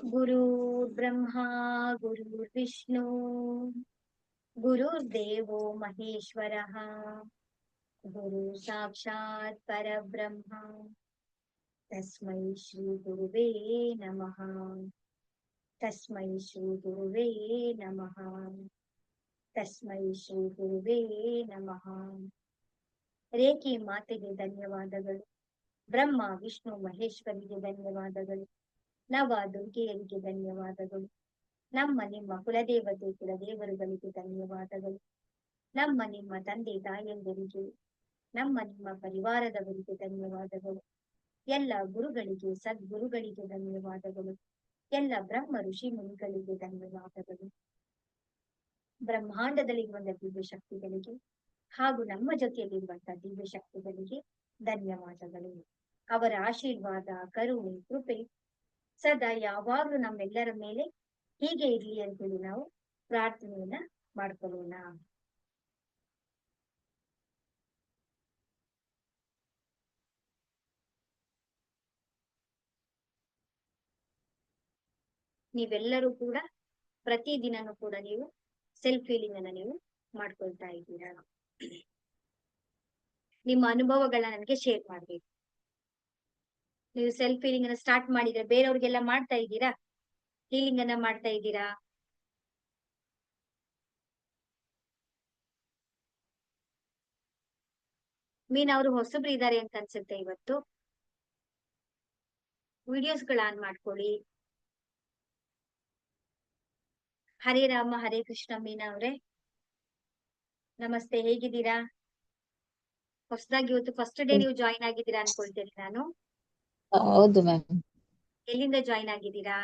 गुरुर्ब्रह्मा गुरुर्विष्णु गुरुर्देवो महेश्वरः गुरु साक्षात् परब्रह्म तस्मै श्री गुरुवे नमः तस्मै श्री गुरुवे नमः तस्मै श्री गुरुवे नमः ರೇಖಿ ಮಾತೆಗೆ ಧನ್ಯವಾದಗಳು. ಬ್ರಹ್ಮ ವಿಷ್ಣು ಮಹೇಶ್ವರಿಗೆ ಧನ್ಯವಾದಗಳು. ನವ ದುರ್ಗೆಯರಿಗೆ ಧನ್ಯವಾದಗಳು. ನಮ್ಮ ನಿಮ್ಮ ಕುಲದೇವರುಗಳಿಗೆ ಧನ್ಯವಾದಗಳು. ನಮ್ಮ ನಿಮ್ಮ ತಂದೆ ತಾಯಂದಿರಿಗೆ, ನಮ್ಮ ನಿಮ್ಮ ಪರಿವಾರದವರಿಗೆ ಧನ್ಯವಾದಗಳು. ಎಲ್ಲ ಗುರುಗಳಿಗೆ, ಸದ್ಗುರುಗಳಿಗೆ ಧನ್ಯವಾದಗಳು. ಎಲ್ಲ ಬ್ರಹ್ಮ ಋಷಿ ಮುನಿಗಳಿಗೆ ಧನ್ಯವಾದಗಳು. ಬ್ರಹ್ಮಾಂಡದಲ್ಲಿರುವಂತಹ ದಿವ್ಯ ಶಕ್ತಿಗಳಿಗೆ ಹಾಗೂ ನಮ್ಮ ಜೊತೆಯಲ್ಲಿರುವಂತಹ ದಿವ್ಯ ಶಕ್ತಿಗಳಿಗೆ ಧನ್ಯವಾದಗಳು. ಅವರ ಆಶೀರ್ವಾದ, ಕರುಣೆ, ಕೃಪೆ ಸದಾ ಯಾವಾಗಲೂ ನಮ್ಮೆಲ್ಲರ ಮೇಲೆ ಹೀಗೆ ಇರ್ಲಿ ಅಂತೇಳಿ ನಾವು ಪ್ರಾರ್ಥನೆಯನ್ನ ಮಾಡ್ಕೊಳ್ಳೋಣ. ನೀವೆಲ್ಲರೂ ಕೂಡ ಪ್ರತಿದಿನನೂ ಕೂಡ ನೀವು ಸೆಲ್ಫ್ ಫೀಲಿಂಗ್ ಅನ್ನ ನೀವು ಮಾಡ್ಕೊಳ್ತಾ ಇದ್ದೀರಾ. ನಿಮ್ಮ ಅನುಭವಗಳನ್ನ ನನಗೆ ಶೇರ್ ಮಾಡ್ಬೇಕು. ನೀವು ಸೆಲ್ಫ್ ಫೀಲಿಂಗ್ ಅನ್ನ ಸ್ಟಾರ್ಟ್ ಮಾಡಿದ್ರೆ ಬೇರೆಯವ್ರಿಗೆಲ್ಲ ಮಾಡ್ತಾ ಇದ್ದೀರಾ? ಹೀಲಿಂಗ್ ಅನ್ನ ಮಾಡ್ತಾ ಇದ್ದೀರಾ? ಮೀನ್ ಅವರು ಹೊಸಬ್ರು ಇದ್ದಾರೆ ಅಂತ ಅನ್ಸುತ್ತೆ. ಇವತ್ತು ವಿಡಿಯೋಸ್ಗಳ ಆನ್ ಮಾಡ್ಕೊಳ್ಳಿ. ಹರೇ ರಾಮ ಹರೇ ಕೃಷ್ಣ. ಮೀನಾ ಅವ್ರೆ ನಮಸ್ತೆ, ಹೇಗಿದ್ದೀರಾ? ಹೊಸದಾಗಿ ಇವತ್ತು ಫಸ್ಟ್ ಡೇ ನೀವು ಜಾಯಿನ್ ಆಗಿದ್ದೀರಾ ಅನ್ಕೊಳ್ತೇನೆ ನಾನು. ಹೌದು ಮ್ಯಾಮ್. ಎಲ್ಲಿಂದ ಜಾಯಿನ್ ಆಗಿದ್ದೀರಾ?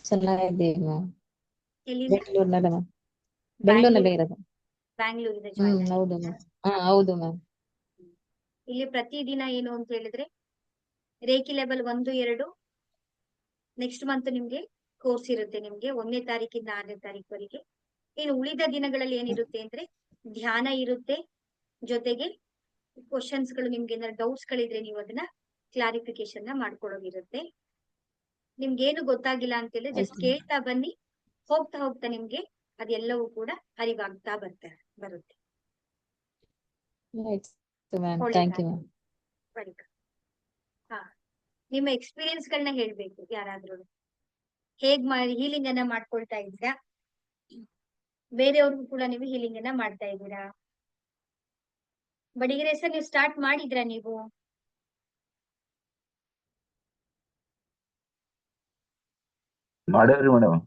ಚೆನ್ನಾಗಿದ್ದೀವಿ ಮ್ಯಾಮ್. ಎಲ್ಲಿಂದ? ಬೆಂಗಳೂರಿನಲ್ಲ ಮ್ಯಾಮ್. ಬೆಂಗಳೂರಿನಲ್ಲೇ ಇರೋದು. ಬ್ಯಾಂಗ್ಳೂರಿಂದ ಜಾಯಿನ್ ಹೌದು ಆಗಿದ್ದೀರಾ? ಮ್ಯಾಮ್. ಹೌದು ಮ್ಯಾಮ್. ಇಲ್ಲಿ ಪ್ರತಿದಿನ ಏನು ಅಂತ ಹೇಳಿದ್ರೆ ರೇಖಿ ಲೆವೆಲ್ 1, 2 ನೆಕ್ಸ್ಟ್ ಮಂತ್ ನಿಮ್ಗೆ ಕೋರ್ಸ್ ಇರುತ್ತೆ. ನಿಮ್ಗೆ 1ನೇ ತಾರೀಕಿಂದ 6ನೇ ತಾರೀಕುವರೆಗೆ. ಇನ್ನು ಉಳಿದ ದಿನಗಳಲ್ಲಿ ಏನಿರುತ್ತೆ ಅಂದ್ರೆ ಧ್ಯಾನ ಇರುತ್ತೆ. ಜೊತೆಗೆ ಕ್ವಶನ್ಸ್ ಗಳು, ನಿಮ್ಗೆ ಏನಾದ್ರು ಡೌಟ್ಸ್ ಗಳಿದ್ರೆ ನೀವು ಅದನ್ನ ಕ್ಲಾರಿಫಿಕೇಶನ್ ಮಾಡ್ಕೊಳ್ಳೋದಿರುತ್ತೆ. ನಿಮ್ಗೆ ಏನು ಗೊತ್ತಾಗಿಲ್ಲ ಅಂತ ಹೇಳಿದ್ರೆ ಜಸ್ಟ್ ಕೇಳ್ತಾ ಬನ್ನಿ. ಹೋಗ್ತಾ ಹೋಗ್ತಾ ನಿಮ್ಗೆ ಅದೆಲ್ಲವೂ ಕೂಡ ಅರಿವಾಗ್ತಾ ಬರುತ್ತೆ. Thank you ma'am. ಹಾ, ನಿಮ್ಮ ಎಕ್ಸ್ಪೀರಿಯನ್ಸ್ ಗಳನ್ನ ಹೇಳ್ಬೇಕು. ಯಾರಾದ್ರೂ ಹೇಗ್ ಮಾಡಿ ಹೀಲಿಂಗ್ ಅನ್ನ ಮಾಡ್ಕೊಳ್ತಾ ಇದ್ದೀರಾ? ಬೇರೆಯವ್ರಿಗೂ ಕೂಡ ನೀವು ಹೀಲಿಂಗ್ ಅನ್ನ ಮಾಡ್ತಾ ಇದ್ದೀರಾ? ಬಡಿಗೆರೆ ಸರ್, ನೀವು ಸ್ಟಾರ್ಟ್ ಮಾಡಿದ್ರಾ? ನೀವು ಮಾಡ್ಯಾವ್ರಿ ಮೇಡಮ್.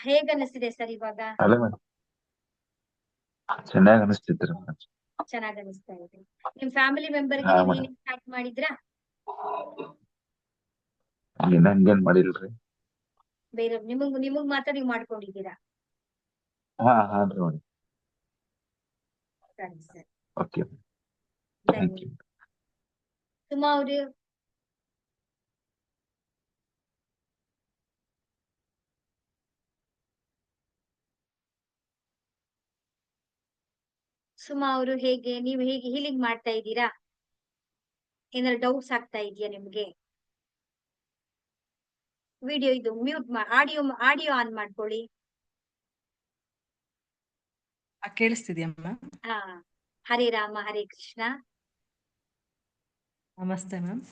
ಹೇಗ್ ಅನಿಸ್ತಿದೆ ಸರ್ ಇವಾಗ? ಅಲ್ಲ ಮೇಡಮ್, ಚೆನ್ನಾಗಿ ಅನಿಸ್ತಿದ್ರಿ ಮೇಡಮ್. ಚೆನ್ನಾಗ್ ಅನಿಸ್ತಾ ಇದೆ. ನಿಮ್ ಫ್ಯಾಮಿಲಿ ಮೆಂಬರ್ಗೆ ಹಾ ನೀವು ಮೇಡಮ್. ಹೀಲಿಂಗ್ ಸ್ಟಾರ್ಟ್ ಮಾಡಿದ್ರಾ? ಹಂಗೇನ್ ಮಾಡಿಲ್ರಿ. ಬೇರೆ ನಿಮಗ್ ಮಾತ್ರ ನೀವು ಮಾಡ್ಕೊಂಡಿದ್ದೀರಾ? ಹಾನ್ರಿ ಮೇಡಮ್. ಸರಿ sir, okay, thank you. Suma ಅವರು ಹೇಗೆ, ನೀವು ಹೇಗೆ ಹೀಲಿಂಗ್ ಮಾಡ್ತಾ ಇದ್ದೀರಾ? ಏನಾದ್ರು ಡೌಟ್ಸ್ ಆಗ್ತಾ ಇದೆಯಾ ನಿಮ್ಗೆ? ವಿಡಿಯೋ ಇದು ಮ್ಯೂಟ್ ಆಡಿಯೋ ಆನ್ ಮಾಡ್ಕೊಳ್ಳಿ. ಕೇಳಿಸ್ತಿದ್ಯಮ್ಮ? ಹಾ, ಹರೇ ರಾಮ ಹರೇ ಕೃಷ್ಣ. ನಮಸ್ತೆ ಮ್ಯಾಮ್.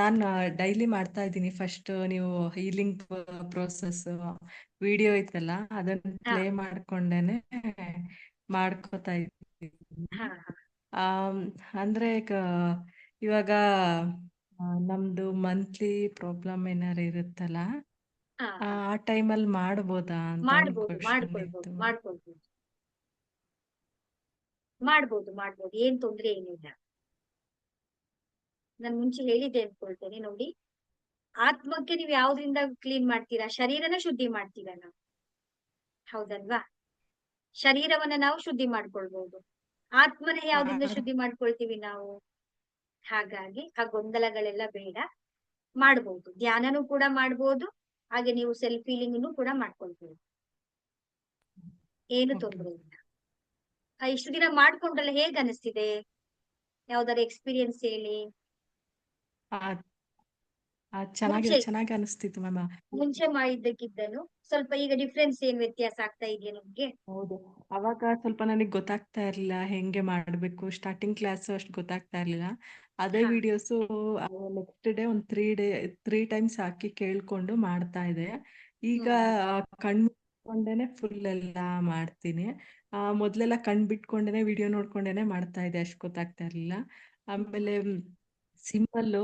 ನಾನು ಡೈಲಿ ಮಾಡ್ತಾ ಇದ್ದೀನಿ. ಫಸ್ಟ್ ನೀವು ಹೀಲಿಂಗ್ ಪ್ರೋಸೆಸ್ ವಿಡಿಯೋ ಇತ್ತಲ್ಲ, ಅದನ್ನ ಪ್ಲೇ ಮಾಡ್ಕೊಂಡೇನೆ ಮಾಡ್ಕೋತಾ ಇದ್ದೀನಿ. ಅಂದ್ರೆ ಇವಾಗ ನಮ್ದು ಮಂತ್ಲಿ ಪ್ರಾಬ್ಲಮ್ ಏನಾರು ಇರುತ್ತಲ್ಲ, ಆ ಟೈಮಲ್ಲಿ ಮಾಡ್ಬೋದಾ ಅಂತ ಒಂದು ಕ್ವಶನ್ ಇತ್ತು. ಮಾಡ್ಬೋದು, ಏನ್ ತೊಂದ್ರೆ ಏನಿಲ್ಲ. ನಾನು ಮುಂಚೆ ಹೇಳಿದ್ದೆ ಅನ್ಕೊಳ್ತೇನೆ ನೋಡಿ. ಆತ್ಮಕ್ಕೆ ನೀವು ಯಾವ್ದ್ರಿಂದ ಕ್ಲೀನ್ ಮಾಡ್ತೀರಾ? ಶರೀರನ ಶುದ್ಧಿ ಮಾಡ್ತೀರಾ ನಾವು, ಹೌದಲ್ವಾ? ಶರೀರವನ್ನ ನಾವು ಶುದ್ಧಿ ಮಾಡ್ಕೊಳ್ಬಹುದು. ಆತ್ಮನ ಯಾವ್ದ್ರಿಂದ ಶುದ್ಧಿ ಮಾಡ್ಕೊಳ್ತೀವಿ ನಾವು? ಹಾಗಾಗಿ ಆ ಗೊಂದಲಗಳೆಲ್ಲ ಬೇಡ. ಮಾಡ್ಬೋದು, ಧ್ಯಾನನೂ ಕೂಡ ಮಾಡ್ಬೋದು. ಹಾಗೆ ನೀವು ಸೆಲ್ಫ್ ಫೀಲಿಂಗ್ ಕೂಡ ಮಾಡ್ಕೊಳ್ಬೋದು. ಏನು ತೊಂದರೆ ಇಲ್ಲ. ಇಷ್ಟು ದಿನ ಮಾಡ್ಕೊಂಡ್ರಲ್ಲ, ಹೇಗ್ ಅನಿಸ್ತಿದೆ? ಯಾವ್ದಾರ ಎಕ್ಸ್ಪೀರಿಯನ್ಸ್ ಹೇಳಿ. ಮುಂಚೆ ಚೆನ್ನಾಗಿ ಅನಿಸ್ತಿತ್ತು ಮ್ಯಾಮ್. ಮುಂಚೆ ಮಾಡಿದ್ದಕ್ಕಿದ್ದನು ಸ್ವಲ್ಪ ಈಗ ಡಿಫ್ರೆನ್ಸ್ ಏನ್ ವ್ಯತ್ಯಾಸ ಆಗ್ತಾ ಇದೆಯಾ ನಿಮ್ಗೆ? ಹೌದು, ಅವಾಗ ಸ್ವಲ್ಪ ನನಗೆ ಗೊತ್ತಾಗ್ತಾ ಇರ್ಲಿಲ್ಲ ಹೆಂಗೆ ಮಾಡ್ಬೇಕು, ಸ್ಟಾರ್ಟಿಂಗ್ ಕ್ಲಾಸ್ ಅಷ್ಟು ಗೊತ್ತಾಗ್ತಾ ಇರ್ಲಿಲ್ಲ. ಅದೇ ಹಾ ವಿಡಿಯೋಸು ನೆಕ್ಸ್ಟ್ ಡೇ ಒಂದು 3 ಟೈಮ್ಸ್ ಹಾಕಿ ಕೇಳ್ಕೊಂಡು ಮಾಡ್ತಾ ಇದೆ. ಈಗ ಕಣ್ ಬಿಟ್ಕೊಂಡೇನೆ ಫುಲ್ ಎಲ್ಲ ಮಾಡ್ತೀನಿ. ಮೊದ್ಲೆಲ್ಲ ಕಣ್ ಬಿಟ್ಕೊಂಡೇನೆ ವಿಡಿಯೋ ನೋಡ್ಕೊಂಡೇನೆ ಮಾಡ್ತಾ ಇದ್ದೆ, ಅಷ್ಟು ಗೊತ್ತಾಗ್ತಾ ಇರ್ಲಿಲ್ಲ. ಆಮೇಲೆ ಸಿಂಬಲ್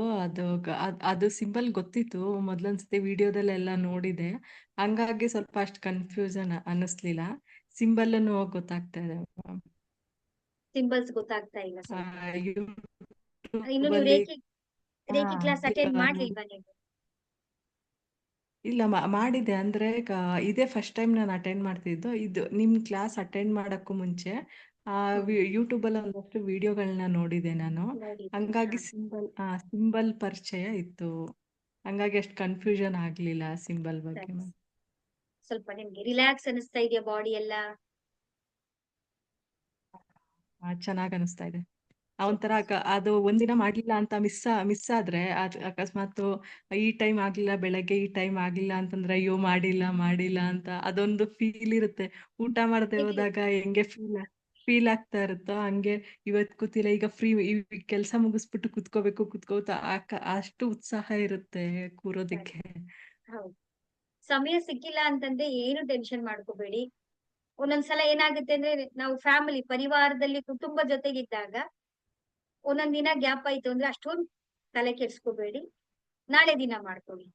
ಅದು ಸಿಂಬಲ್ ಗೊತ್ತಿತ್ತು, ಮೊದ್ಲೊಂದ್ಸತಿ ವಿಡಿಯೋದಲ್ಲೆಲ್ಲ ನೋಡಿದೆ. ಹಂಗಾಗಿ ಸ್ವಲ್ಪ ಅಷ್ಟು ಕನ್ಫ್ಯೂಷನ್ ಅನ್ನಿಸ್ಲಿಲ್ಲ. ಸಿಂಬಲ್ ಗೊತ್ತಾಗ್ತಾ ಇದೆ. ಸಿಂಬಲ್ಸ್ ಗೊತ್ತಾಗ್ತಾ ಇಲ್ಲ ಸ್ವಲ್ಪ. ಇನ್ನು ಯೂಟ್ಯೂಬ್ ನೀವು ಅಲ್ಲಿ ರೇಖಿ ಕ್ಲಾಸ್ ಅಟೆಂಡ್ ಮಾಡ್ಲಿಲ್ವಾ ನೀವು? ಇಲ್ಲ ಮಾಡಿದೆ, ಅಂದ್ರೆ ಇದೇ ಫಸ್ಟ್ ಟೈಮ್ ನಾನು ಅಟೆಂಡ್ ಮಾಡ್ತಿದ್ದು. ಇದು ನಿಮ್ ಕ್ಲಾಸ್ ಅಟೆಂಡ್ ಮಾಡಕ್ಕೂ ಮುಂಚೆ ಯೂಟ್ಯೂಬ್ ಅಲ್ಲಿ ಒಂದಷ್ಟು ವಿಡಿಯೋಗಳನ್ನ ನೋಡಿದೆ ನಾನು. ನೋಡಿದ್ರಿ? ಹಂಗಾಗಿ ಸಿಂಬಲ್ ಪರಿಚಯ ಇತ್ತು, ಹಂಗಾಗಿ ಅಷ್ಟು ಕನ್ಫ್ಯೂಷನ್ ಆಗ್ಲಿಲ್ಲ ಸಿಂಬಲ್ ಬಗ್ಗೆ. ಸರಿ. ಸ್ವಲ್ಪ ನಿಮ್ಗೆ ರಿಲ್ಯಾಕ್ಸ್ ಅನಿಸ್ತಾ ಇದೆಯಾ ಬಾಡಿ ಎಲ್ಲ? ಚೆನ್ನಾಗ್ ಅನಿಸ್ತಾ ಇದೆ. ಒಂಥರ ಅದು ಒಂದಿನ ಮಾಡ್ಲಿಲ್ಲ ಅಂತ ಮಿಸ್ ಆದ್ರೆ ಅಕಸ್ಮಾತ್ ಈ ಟೈಮ್ ಆಗ್ಲಿಲ್ಲ, ಬೆಳಗ್ಗೆ ಈ ಟೈಮ್ ಆಗ್ಲಿಲ್ಲ ಅಂತಂದ್ರೆ ಅಯ್ಯೋ ಮಾಡಿಲ್ಲ ಅಂತ ಅದೊಂದು ಫೀಲ್ ಇರುತ್ತೆ. ಊಟ ಮಾಡದೆ ಹೋದಾಗ ಹೆಂಗೆ ಫೀಲ್ ಆಗ್ತಾ ಇರುತ್ತೋ ಹಂಗೆ ಇವತ್ ಕೂತಿಲ್ಲ, ಈಗ ಫ್ರೀ ಕೆಲಸ ಮುಗಿಸ್ಬಿಟ್ಟು ಕುತ್ಕೋತಾ ಅಷ್ಟು ಉತ್ಸಾಹ ಇರುತ್ತೆ ಕೂರೋದಿಕ್ಕೆ. ಹೌದು. ಸಮಯ ಸಿಕ್ಕಿಲ್ಲ ಅಂತಂದ್ರೆ ಏನು ಟೆನ್ಷನ್ ಮಾಡ್ಕೋಬೇಡಿ. ಒಂದೊಂದ್ಸಲ ಏನಾಗುತ್ತೆ ಅಂದ್ರೆ ನಾವು ಫ್ಯಾಮಿಲಿ ಪರಿವಾರದಲ್ಲಿ ಕುಟುಂಬ ಜೊತೆಗಿದ್ದಾಗ ಒಂದೊಂದ್ ದಿನ ಗ್ಯಾಪ್ ಆಯ್ತು ಅಂದ್ರೆ ಅಷ್ಟೊಂದು ತಲೆ ಕೆಡ್ಸ್ಕೋಬೇಡಿ, ನಾಳೆ ದಿನ ಮಾಡ್ಕೊಳ್ಳಿ.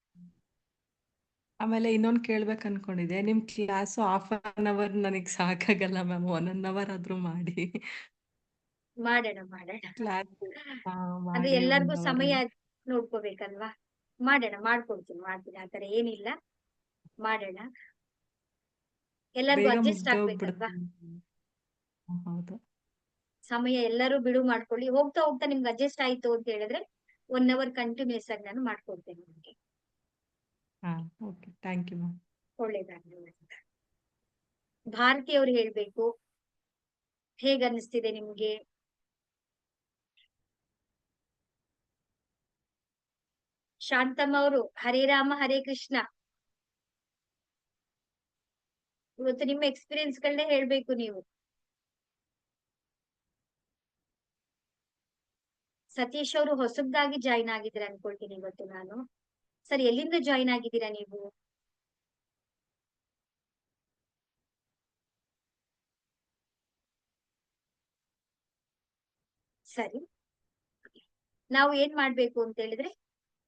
ಆಮೇಲೆ ಇನ್ನೊಂದು ಕೇಳ್ಬೇಕು ಅನ್ಕೊಂಡಿದ್ದೆ, ನಿಮ್ ಕ್ಲಾಸು ½ ನನಗ್ ಸಾಕಾಗಲ್ಲ ಮ್ಯಾಮ್, 1 ಅವರ್ ಆದ್ರೂ ಮಾಡಿ. ಮಾಡೋಣ ಕ್ಲಾಸ್ ಅಂದ್ರೆ ಮಾಡಿ ಎಲ್ಲರಿಗೂ 1 ಸಮಯ ಅವರ್. ನೋಡ್ಕೋಬೇಕಲ್ವಾ? ಮಾಡ್ತೀನಿ, ಆತರ ಏನಿಲ್ಲ, ಮಾಡೋಣ. ಎಲ್ಲರಿಗೂ ಬೇಗ ಅಡ್ಜಸ್ಟ್ ಆಗ್ಬೇಕಲ್ವಾ? ಮುಗ್ದೋಗ್ಬಿಡುತ್ತೆ. ಹೌದು. ಸಮಯ ಎಲ್ಲರೂ ಬಿಡು ಮಾಡ್ಕೊಳ್ಳಿ. ಹೋಗ್ತಾ ಹೋಗ್ತಾ ನಿಮ್ಗೆ ಅಡ್ಜಸ್ಟ್ ಆಯ್ತು ಅಂತ ಹೇಳಿದ್ರೆ 1 ಅವರ್ ಕಂಟಿನ್ಯೂಸ್ ಆಗಿ ನಾನು ಮಾಡ್ಕೊಡ್ತೇನೆ ನಿಮ್ಗೆ. Okay, thank you ma'am. ಒಳ್ಳೇದಾಗ್ಲಿ. ಭಾರತಿ ಅವ್ರು ಹೇಳ್ಬೇಕು, ಹೇಗ್ ಅನ್ನಿಸ್ತಿದೆ ನಿಮ್ಗೆ? ಶಾಂತಮ್ಮ ಅವರು ಹರೇ ರಾಮ ಹರೇ ಕೃಷ್ಣ. ಇವತ್ತು ನಿಮ್ಮ ಎಕ್ಸ್ಪೀರಿಯನ್ಸ್ ಗಳನ್ನೇ ಹೇಳ್ಬೇಕು ನೀವು. ಸತೀಶ್ ಅವರು ಹೊಸದಾಗಿ ಜಾಯಿನ್ ಆಗಿದ್ದೀರಾ ಅನ್ಕೊಳ್ತೀನಿ ಇವತ್ತು ನಾನು. ಸರಿ, ಎಲ್ಲಿಂದ ಜಾಯಿನ್ ಆಗಿದ್ದೀರಾ ನೀವು? ಸರಿ, ನಾವು ಏನ್ ಮಾಡ್ಬೇಕು ಅಂತ ಹೇಳಿದ್ರೆ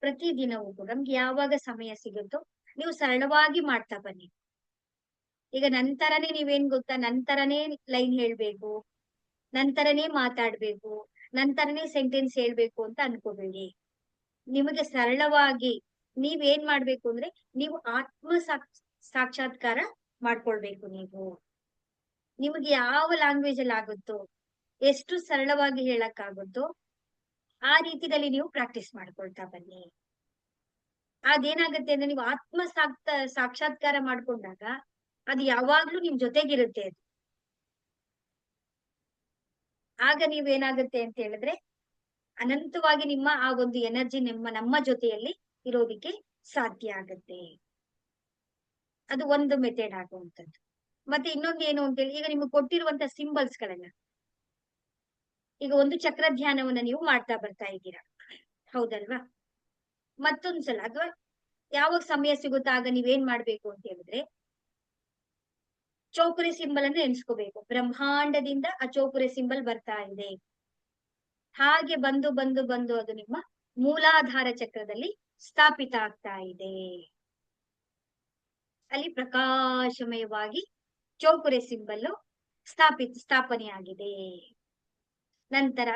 ಪ್ರತಿ ದಿನವೂ ಕೂಡ ನಮ್ಗೆ ಯಾವಾಗ ಸಮಯ ಸಿಗುತ್ತೋ ನೀವು ಸರಳವಾಗಿ ಮಾಡ್ತಾ ಬನ್ನಿ. ಈಗ ನಂತರನೇ ನೀವೇನ್ ಗೊತ್ತಾ, ನಂತರನೇ ಲೈನ್ ಹೇಳ್ಬೇಕು, ನಂತರನೇ ಮಾತಾಡ್ಬೇಕು, ನಂತರನೇ ಸೆಂಟೆನ್ಸ್ ಹೇಳ್ಬೇಕು ಅಂತ ಅನ್ಕೋಬೇಡಿ. ನಿಮಗೆ ಸರಳವಾಗಿ ನೀವೇನ್ ಮಾಡ್ಬೇಕು ಅಂದ್ರೆ ನೀವು ಸಾಕ್ಷಾತ್ಕಾರ ಮಾಡ್ಕೊಳ್ಬೇಕು. ನಿಮಗೆ ಯಾವ ಲ್ಯಾಂಗ್ವೇಜ್ ಅಲ್ಲಿ ಆಗುತ್ತೋ, ಎಷ್ಟು ಸರಳವಾಗಿ ಹೇಳಕ್ಕಾಗುತ್ತೋ ಆ ರೀತಿಯಲ್ಲಿ ನೀವು ಪ್ರಾಕ್ಟೀಸ್ ಮಾಡ್ಕೊಳ್ತಾ ಬನ್ನಿ. ಅದೇನಾಗುತ್ತೆ ಅಂದ್ರೆ ನೀವು ಸಾಕ್ಷಾತ್ಕಾರ ಮಾಡ್ಕೊಂಡಾಗ ಅದು ಯಾವಾಗ್ಲೂ ನಿಮ್ ಜೊತೆಗಿರುತ್ತೆ. ಅದು ಆಗ ನೀವೇನಾಗುತ್ತೆ ಅಂತ ಹೇಳಿದ್ರೆ ಅನಂತವಾಗಿ ನಿಮ್ಮ ಆ ಒಂದು ಎನರ್ಜಿ ನಮ್ಮ ಜೊತೆಯಲ್ಲಿ ಇರೋದಿಕ್ಕೆ ಸಾಧ್ಯ ಆಗತ್ತೆ. ಅದು ಒಂದು ಮೆಥಡ್ ಆಗುವಂಥದ್ದು. ಮತ್ತೆ ಇನ್ನೊಂದು ಏನು ಅಂತ ಹೇಳಿ, ಈಗ ನಿಮ್ಗೆ ಕೊಟ್ಟಿರುವಂತ ಸಿಂಬಲ್ಸ್ ಗಳನ್ನ, ಈಗ ಒಂದು ಚಕ್ರ ಧ್ಯಾನವನ್ನ ನೀವು ಮಾಡ್ತಾ ಬರ್ತಾ ಇದ್ದೀರಾ, ಹೌದಲ್ವಾ? ಮತ್ತೊಂದ್ಸಲ ಅಥವಾ ಯಾವಾಗ ಸಮಯ ಸಿಗುತ್ತಾ ಆಗ ನೀವೇನ್ ಮಾಡ್ಬೇಕು ಅಂತ ಹೇಳಿದ್ರೆ ಚೌಕುರಿ ಸಿಂಬಲ್ ಅನ್ನು ಎಣಿಸ್ಕೋಬೇಕು. ಬ್ರಹ್ಮಾಂಡದಿಂದ ಆ ಚೌಕುರಿ ಸಿಂಬಲ್ ಬರ್ತಾ ಇದೆ, ಹಾಗೆ ಬಂದು ಅದು ನಿಮ್ಮ ಮೂಲಾಧಾರ ಚಕ್ರದಲ್ಲಿ ಸ್ಥಾಪಿತ ಆಗ್ತಾ ಇದೆ. ಅಲ್ಲಿ ಪ್ರಕಾಶಮಯವಾಗಿ ಚೌಕುರಿ ಸಿಂಬಲ್ ಸ್ಥಾಪನೆಯಾಗಿದೆ. ನಂತರ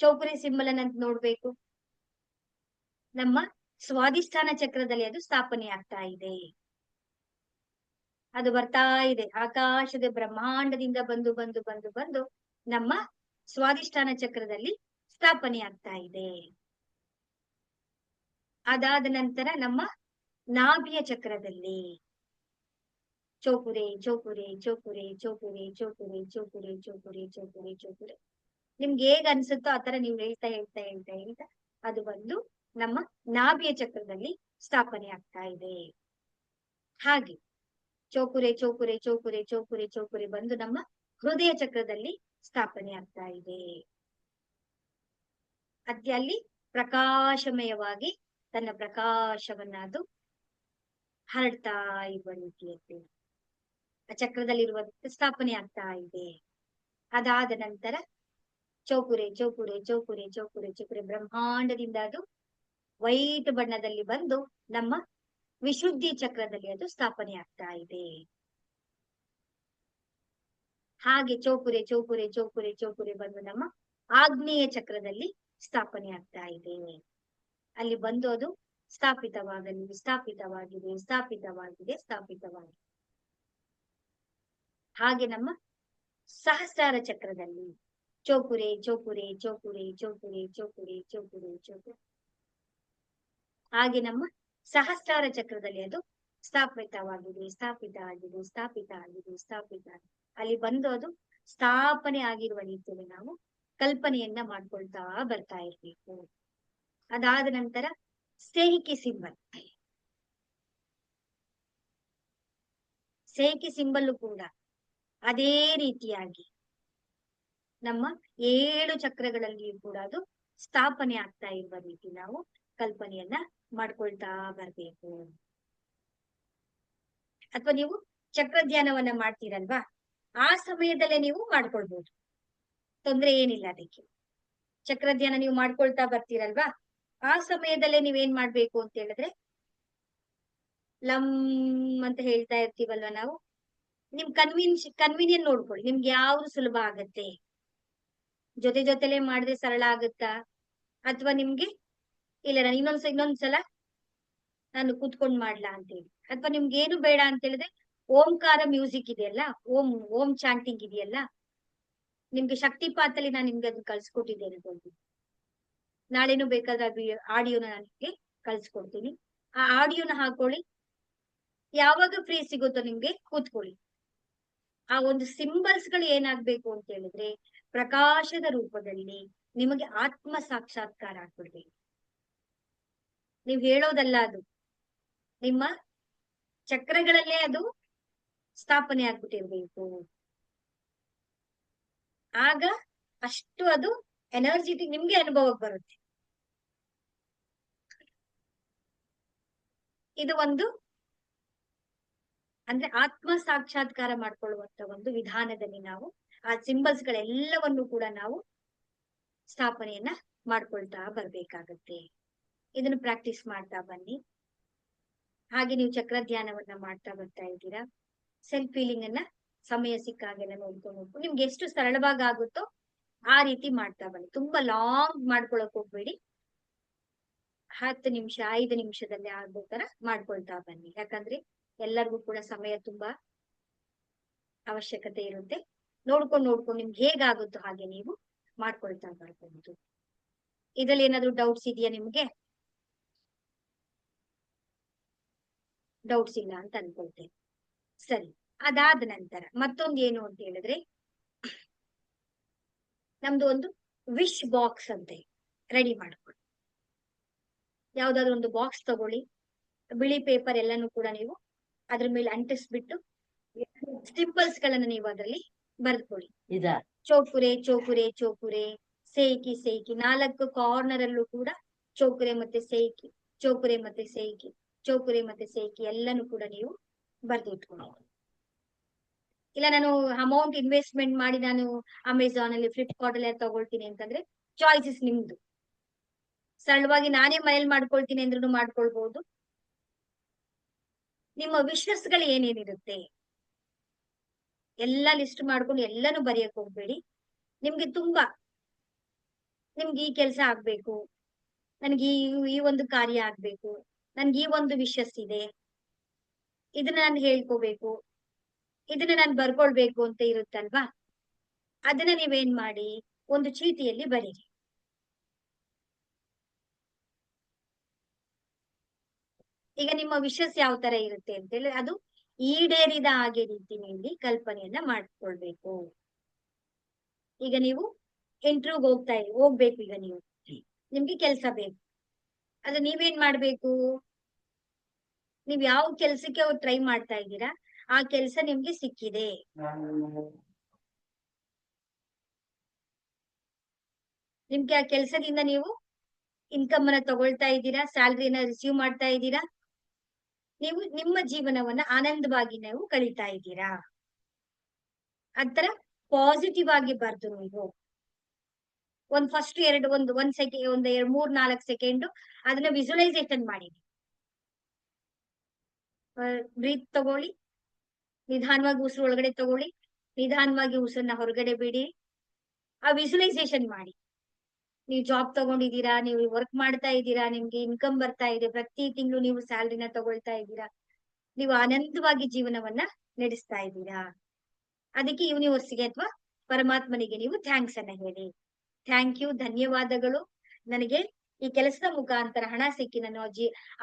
ಚೌಕುರಿ ಸಿಂಬಲ್ ಅನ್ನ ನೋಡ್ಬೇಕು, ನಮ್ಮ ಸ್ವಾಧಿಷ್ಠಾನ ಚಕ್ರದಲ್ಲಿ ಅದು ಸ್ಥಾಪನೆ ಆಗ್ತಾ ಇದೆ. ಅದು ಬರ್ತಾ ಇದೆ ಆಕಾಶದ ಬ್ರಹ್ಮಾಂಡದಿಂದ ಬಂದು ನಮ್ಮ ಸ್ವಾಧಿಷ್ಠಾನ ಚಕ್ರದಲ್ಲಿ ಸ್ಥಾಪನೆ ಆಗ್ತಾ ಇದೆ. ಅದಾದ ನಂತರ ನಮ್ಮ ನಾಭಿಯ ಚಕ್ರದಲ್ಲಿ ಚೌಕುರೆ ಚೌಕುರೆ ಚೌಕುರೆ ಚೌಕುರೆ ಚೌಕುರೆ ಚೌಕುರೆ ಚೌಕುರೆ ಚೌಕುರೆ ಚೌಕುರೆ ನಿಮ್ಗೆ ಹೇಗ್ ಅನ್ಸುತ್ತೋ ಆತರ ನೀವು ಹೇಳ್ತಾ ಹೇಳ್ತಾ ಹೇಳ್ತಾ ಹೇಳ್ತಾ ಅದು ಬಂದು ನಮ್ಮ ನಾಭಿಯ ಚಕ್ರದಲ್ಲಿ ಸ್ಥಾಪನೆ ಆಗ್ತಾ ಇದೆ. ಹಾಗೆ ಚೋಕುರೆ ಚೋಕುರೆ ಚೋಕುರೆ ಚೋಕುರೆ ಚೋಕುರೆ ಬಂದು ನಮ್ಮ ಹೃದಯ ಚಕ್ರದಲ್ಲಿ ಸ್ಥಾಪನೆ ಆಗ್ತಾ ಇದೆ. ಅಲ್ಲಿ ಪ್ರಕಾಶಮಯವಾಗಿ ತನ್ನ ಪ್ರಕಾಶವನ್ನ ಅದು ಹರಡ್ತಾ ಇರುವ ರೀತಿಯಲ್ಲಿ ಆ ಚಕ್ರದಲ್ಲಿರುವ ಸ್ಥಾಪನೆ ಆಗ್ತಾ ಇದೆ. ಅದಾದ ನಂತರ ಚೌಕುರೆ ಚೌಕುರೆ ಚೌಕುರೆ ಚೌಕುರೆ ಚೌಕುರೆ ಬ್ರಹ್ಮಾಂಡದಿಂದ ಅದು ವೈಟ್ ಬಣ್ಣದಲ್ಲಿ ಬಂದು ನಮ್ಮ ವಿಶುದ್ಧಿ ಚಕ್ರದಲ್ಲಿ ಅದು ಸ್ಥಾಪನೆ ಆಗ್ತಾ ಇದೆ. ಹಾಗೆ ಚೌಕುರೆ ಚೌಕುರೆ ಚೌಕುರೆ ಚೌಕುರೆ ಬಂದು ನಮ್ಮ ಆಗ್ನೇಯ ಚಕ್ರದಲ್ಲಿ ಸ್ಥಾಪನೆ ಆಗ್ತಾ ಇದೆ. ಅಲ್ಲಿ ಬಂದು ಅದು ಸ್ಥಾಪಿತವಾಗಲಿ, ಸ್ಥಾಪಿತವಾಗಿದೆ, ಸ್ಥಾಪಿತವಾಗಿದೆ, ಸ್ಥಾಪಿತವಾಗಿದೆ. ಹಾಗೆ ನಮ್ಮ ಸಹಸ್ರಾರ ಚಕ್ರದಲ್ಲಿ ಚೌಕುರೆ ಚೌಕುರೆ ಚೌಕುರೆ ಚೌಕುರೆ ಚೌಕುರೆ ಚೌಕುರೆ ಚೌಕುರೆ ಹಾಗೆ ನಮ್ಮ ಸಹಸ್ರಾರ ಚಕ್ರದಲ್ಲಿ ಅದು ಸ್ಥಾಪಿತವಾಗಿದೆ, ಸ್ಥಾಪಿತ ಆಗಿದೆ, ಸ್ಥಾಪಿತ ಆಗಿದೆ, ಸ್ಥಾಪಿತ ಆಗಿದೆ. ಅಲ್ಲಿ ಬಂದು ಅದು ಸ್ಥಾಪನೆ ಆಗಿರುವ ರೀತಿಯಲ್ಲಿ ನಾವು ಕಲ್ಪನೆಯನ್ನ ಮಾಡ್ಕೊಳ್ತಾ ಬರ್ತಾ ಇರ್ಬೇಕು. ಅದಾದ ನಂತರ ಸೇಹಿಕಿ ಸಿಂಬಲ್. ಸೇಹಿಕಿ ಸಿಂಬಲ್ ಕೂಡ ಅದೇ ರೀತಿಯಾಗಿ ನಮ್ಮ 7 ಚಕ್ರಗಳಲ್ಲಿಯೂ ಕೂಡ ಅದು ಸ್ಥಾಪನೆ ಆಗ್ತಾ ಇರುವ ರೀತಿ ನಾವು ಕಲ್ಪನೆಯನ್ನ ಮಾಡ್ಕೊಳ್ತಾ ಬರ್ಬೇಕು. ಅಥವಾ ನೀವು ಚಕ್ರ ಧ್ಯಾನವನ್ನ ಮಾಡ್ತೀರಲ್ವಾ, ಆ ಸಮಯದಲ್ಲೇ ನೀವು ಮಾಡ್ಕೊಳ್ಬಹುದು, ತೊಂದ್ರೆ ಏನಿಲ್ಲ ಅದಕ್ಕೆ. ಚಕ್ರ ಧ್ಯಾನ ನೀವು ಮಾಡ್ಕೊಳ್ತಾ ಬರ್ತೀರಲ್ವಾ, ಆ ಸಮಯದಲ್ಲೇ ನೀವೇನ್ ಮಾಡ್ಬೇಕು ಅಂತ ಹೇಳಿದ್ರೆ ಲಂ ಅಂತ ಹೇಳ್ತಾ ಇರ್ತೀವಲ್ವಾ ನಾವು, ನಿಮ್ ಕನ್ವೀನಿಯನ್ ನೋಡ್ಕೊಳ್ಳಿ, ನಿಮ್ಗೆ ಯಾವ್ದು ಸುಲಭ ಆಗತ್ತೆ. ಜೊತೆ ಜೊತೆಲೆ ಮಾಡಿದ್ರೆ ಸರಳ ಆಗುತ್ತಾ, ಅಥವಾ ನಿಮ್ಗೆ ಇಲ್ಲ ನಾನು ಇನ್ನೊಂದ್ಸಲ ನಾನು ಕೂತ್ಕೊಂಡ್ ಮಾಡ್ಲಾ ಅಂತ ಹೇಳಿ, ಅಥವಾ ನಿಮ್ಗೆ ಏನು ಬೇಡ ಅಂತ ಹೇಳಿದ್ರೆ ಓಂಕಾರ ಮ್ಯೂಸಿಕ್ ಇದೆಯಲ್ಲ, ಓಂ ಚಾಂಟಿಂಗ್ ಇದೆಯಲ್ಲ, ನಿಮ್ಗೆ ಶಕ್ತಿಪಾತಲ್ಲಿ ನಾನು ನಿಮ್ಗೆ ಅದನ್ನ ಕಳ್ಸಿಕೊಟ್ಟಿದ್ದೇನೆ. ನಾಳೆನೂ ಬೇಕಾದ್ರೆ ಅದು ಆಡಿಯೋನ ನಾನು ನಿಮ್ಗೆ ಕಳ್ಸಿಕೊಡ್ತೀನಿ. ಆ ಆಡಿಯೋನ ಹಾಕೊಳ್ಳಿ, ಯಾವಾಗ ಫ್ರೀ ಸಿಗುತ್ತೋ ನಿಮ್ಗೆ ಕೂತ್ಕೊಳ್ಳಿ. ಆ ಒಂದು ಸಿಂಬಲ್ಸ್ ಗಳು ಏನಾಗ್ಬೇಕು ಅಂತ ಹೇಳಿದ್ರೆ ಪ್ರಕಾಶದ ರೂಪದಲ್ಲಿ ನಿಮಗೆ ಆತ್ಮ ಸಾಕ್ಷಾತ್ಕಾರ ಆಗ್ಬಿಡ್ಬೇಕು. ನೀವ್ ಹೇಳೋದಲ್ಲ, ಅದು ನಿಮ್ಮ ಚಕ್ರಗಳಲ್ಲೇ ಅದು ಸ್ಥಾಪನೆ ಆಗ್ಬಿಟ್ಟಿರ್ಬೇಕು. ಆಗ ಅಷ್ಟು ಅದು ಎನರ್ಜಿಟಿಕ್ ನಿಮ್ಗೆ ಅನುಭವಕ್ಕೆ ಬರುತ್ತೆ. ಇದು ಒಂದು ಅಂದ್ರೆ ಆತ್ಮ ಸಾಕ್ಷಾತ್ಕಾರ ಮಾಡ್ಕೊಳ್ಳುವಂತ ಒಂದು ವಿಧಾನದಲ್ಲಿ ನಾವು ಆ ಸಿಂಬಲ್ಸ್ ಗಳೆಲ್ಲವನ್ನು ಕೂಡ ನಾವು ಸ್ಥಾಪನೆಯನ್ನ ಮಾಡ್ಕೊಳ್ತಾ ಬರ್ಬೇಕಾಗತ್ತೆ. ಇದನ್ನು ಪ್ರಾಕ್ಟೀಸ್ ಮಾಡ್ತಾ ಬನ್ನಿ. ಹಾಗೆ ನೀವು ಚಕ್ರ ಧ್ಯಾನವನ್ನ ಮಾಡ್ತಾ ಬರ್ತಾ ಇದ್ದೀರಾ. ಸೆಲ್ಫ್ ಫೀಲಿಂಗ್ ಅನ್ನ ಸಮಯ ಸಿಕ್ಕಾಗೆಲ್ಲ ನೋಡ್ಕೊಂಡು ನಿಮ್ಗೆ ಎಷ್ಟು ಸರಳವಾಗಿ ಆಗುತ್ತೋ ಆ ರೀತಿ ಮಾಡ್ತಾ ಬನ್ನಿ. ತುಂಬಾ ಲಾಂಗ್ ಮಾಡ್ಕೊಳಕ್ ಹೋಗ್ಬೇಡಿ. 10 ನಿಮಿಷ 5 ನಿಮಿಷದಲ್ಲಿ ಆಗೋ ತರ ಮಾಡ್ಕೊಳ್ತಾ ಬನ್ನಿ. ಯಾಕಂದ್ರೆ ಎಲ್ಲರಿಗೂ ಕೂಡ ಸಮಯ ತುಂಬಾ ಅವಶ್ಯಕತೆ ಇರುತ್ತೆ. ನೋಡ್ಕೊಂಡು ನಿಮ್ಗೆ ಹೇಗಾಗುತ್ತೋ ಹಾಗೆ ನೀವು ಮಾಡ್ಕೊಳ್ತಾ ಬರ್ಬಹುದು. ಇದ್ರಲ್ಲಿ ಏನಾದ್ರು ಡೌಟ್ಸ್ ಇದೆಯಾ ನಿಮ್ಗೆ? ಡೌಟ್ಸ್ ಇಲ್ಲ ಅಂತ ಅನ್ಕೊಳ್ತೇನೆ. ಸರಿ, ಅದಾದ ನಂತರ ಮತ್ತೊಂದು ಏನು ಅಂತ ಹೇಳಿದ್ರೆ, ನಮ್ದು ಒಂದು ವಿಶ್ ಬಾಕ್ಸ್ ಅಂತ ರೆಡಿ ಮಾಡ್ಕೊಳ್ಳಿ. ಯಾವ್ದಾದ್ರು ಒಂದು ಬಾಕ್ಸ್ ತಗೊಳ್ಳಿ, ಬಿಳಿ ಪೇಪರ್ ಎಲ್ಲಾನು ಕೂಡ ನೀವು ಅದ್ರ ಮೇಲೆ ಅಂಟಿಸ್ಬಿಟ್ಟು ಸಿಂಬಲ್ಸ್ ಗಳನ್ನ ನೀವು ಅದರಲ್ಲಿ ಬರ್ಕೊಳ್ಳಿ. ಚೌಕುರೆ ಚೌಕುರೆ ಚೌಕುರೆ, ಸೇಕಿ ಸೇಕಿ, 4 ಕಾರ್ನರ್ ಅಲ್ಲೂ ಕೂಡ ಚೌಕುರೆ ಮತ್ತೆ ಸೇಕಿ, ಚೌಕುರೆ ಮತ್ತೆ ಸೇಕಿ, ಚೌಕುರೆ ಮತ್ತೆ ಸೇಕಿ ಎಲ್ಲಾನು ಕೂಡ ನೀವು ಬರ್ದಿಟ್ಕೊಳ್ಳಿ. ಇಲ್ಲ ನಾನು ಅಮೌಂಟ್ ಇನ್ವೆಸ್ಟ್ಮೆಂಟ್ ಮಾಡಿ ನಾನು ಅಮೆಝಾನ್ ಅಲ್ಲಿ ಫ್ಲಿಪ್ಕಾರ್ಟ್ ಅಲ್ಲಿ ತಗೊಳ್ತೀನಿ ಅಂತಂದ್ರೆ ಚಾಯ್ಸಸ್ ನಿಮ್ದು. ಸರಳವಾಗಿ ನಾನೇ ಮನೇಲಿ ಮಾಡ್ಕೊಳ್ತೀನಿ ಅಂದ್ರೂ ಮಾಡ್ಕೊಳ್ಬಹುದು. ನಿಮ್ಮ ವಿಶ್ವಾಸ್ ಗಳು ಏನೇನಿರುತ್ತೆ ಎಲ್ಲ ಲಿಸ್ಟ್ ಮಾಡ್ಕೊಂಡು ಎಲ್ಲಾನು ಬರೆಯಕ್ ಹೋಗ್ಬೇಡಿ. ನಿಮ್ಗೆ ನಿಮ್ಗೆ ಈ ಕೆಲಸ ಆಗ್ಬೇಕು, ನನ್ಗೆ ಈ ಒಂದು ಕಾರ್ಯ ಆಗ್ಬೇಕು, ನನ್ಗೆ ಈ ಒಂದು ವಿಶ್ವಾಸ್ ಇದೆ, ಇದನ್ನ ನಾನು ಹೇಳ್ಕೋಬೇಕು, ಇದನ್ನ ನಾನು ಬರ್ಕೊಳ್ಬೇಕು ಅಂತ ಇರುತ್ತಲ್ವಾ, ಅದನ್ನ ನೀವೇನ್ ಮಾಡಿ ಒಂದು ಚೀಟಿಯಲ್ಲಿ ಬರೀರಿ. ಈಗ ನಿಮ್ಮ ವಿಶ್ವಾಸ್ ಯಾವ ತರ ಇರುತ್ತೆ ಅಂತ ಹೇಳಿ ಅದು ಈಡೇರಿದ ಹಾಗೆ ರೀತಿಯಲ್ಲಿ ಕಲ್ಪನೆಯನ್ನ ಮಾಡ್ಕೊಳ್ಬೇಕು. ಈಗ ನೀವು ಇಂಟರ್ವ್ಯೂಗೆ ಹೋಗ್ಬೇಕು. ಈಗ ನಿಮ್ಗೆ ಕೆಲ್ಸ ಬೇಕು. ಅದು ನೀವೇನ್ ಮಾಡ್ಬೇಕು, ನೀವ್ ಯಾವ ಕೆಲ್ಸಕ್ಕೆ ಟ್ರೈ ಮಾಡ್ತಾ ಇದ್ದೀರಾ ಆ ಕೆಲ್ಸ ನಿಮ್ಗೆ ಸಿಕ್ಕಿದೆ. ನಿಮ್ಗೆ ಆ ಕೆಲ್ಸದಿಂದ ನೀವು ಇನ್ಕಮ್ ಅನ್ನ ತಗೊಳ್ತಾ ಇದ್ದೀರಾ, ಸ್ಯಾಲ್ರಿನ ರಿಸೀವ್ ಮಾಡ್ತಾ ಇದ್ದೀರಾ, ನೀವು ನಿಮ್ಮ ಜೀವನವನ್ನ ಆನಂದವಾಗಿ ನೀವು ಕಳೀತಾ ಇದ್ದೀರಾ. ಆತರ ಪಾಸಿಟಿವ್ ಆಗಿ ಬರ್ದು ನೀವು ಫಸ್ಟ್ ಒಂದ್ ಸೆಕೆಂಡ್ 3-4 ಸೆಕೆಂಡ್ ಅದನ್ನ ವಿಜುವಲೈಸೇಷನ್ ಮಾಡಿ. ಬ್ರೀತ್ ತಗೊಳ್ಳಿ, ನಿಧಾನವಾಗಿ ಉಸಿರು ಒಳಗಡೆ ತಗೊಳ್ಳಿ, ನಿಧಾನವಾಗಿ ಉಸಿರನ್ನ ಹೊರಗಡೆ ಬಿಡಿ. ಆ ವಿಜುವಲೈಸೇಷನ್ ಮಾಡಿ. ನೀವು ಜಾಬ್ ತಗೊಂಡಿದ್ದೀರಾ, ನೀವು ವರ್ಕ್ ಮಾಡ್ತಾ ಇದ್ದೀರಾ, ನಿಮ್ಗೆ ಇನ್ಕಮ್ ಬರ್ತಾ ಇದೆ, ಪ್ರತಿ ತಿಂಗಳು ನೀವು ಸ್ಯಾಲ್ರಿನ ತಗೊಳ್ತಾ ಇದ್ದೀರಾ, ನೀವು ಆನಂದವಾಗಿ ಜೀವನವನ್ನ ನಡೆಸ್ತಾ ಇದ್ದೀರಾ. ಅದಕ್ಕೆ ಯೂನಿವರ್ಸಿಗೆ ಅಥವಾ ಪರಮಾತ್ಮನಿಗೆ ನೀವು ಥ್ಯಾಂಕ್ಸ್ ಅನ್ನ ಹೇಳಿ. ಥ್ಯಾಂಕ್ ಯು, ಧನ್ಯವಾದಗಳು, ನನಗೆ ಈ ಕೆಲಸದ ಮುಖಾಂತರ ಹಣ ಸಿಕ್ಕಿ ನಾನು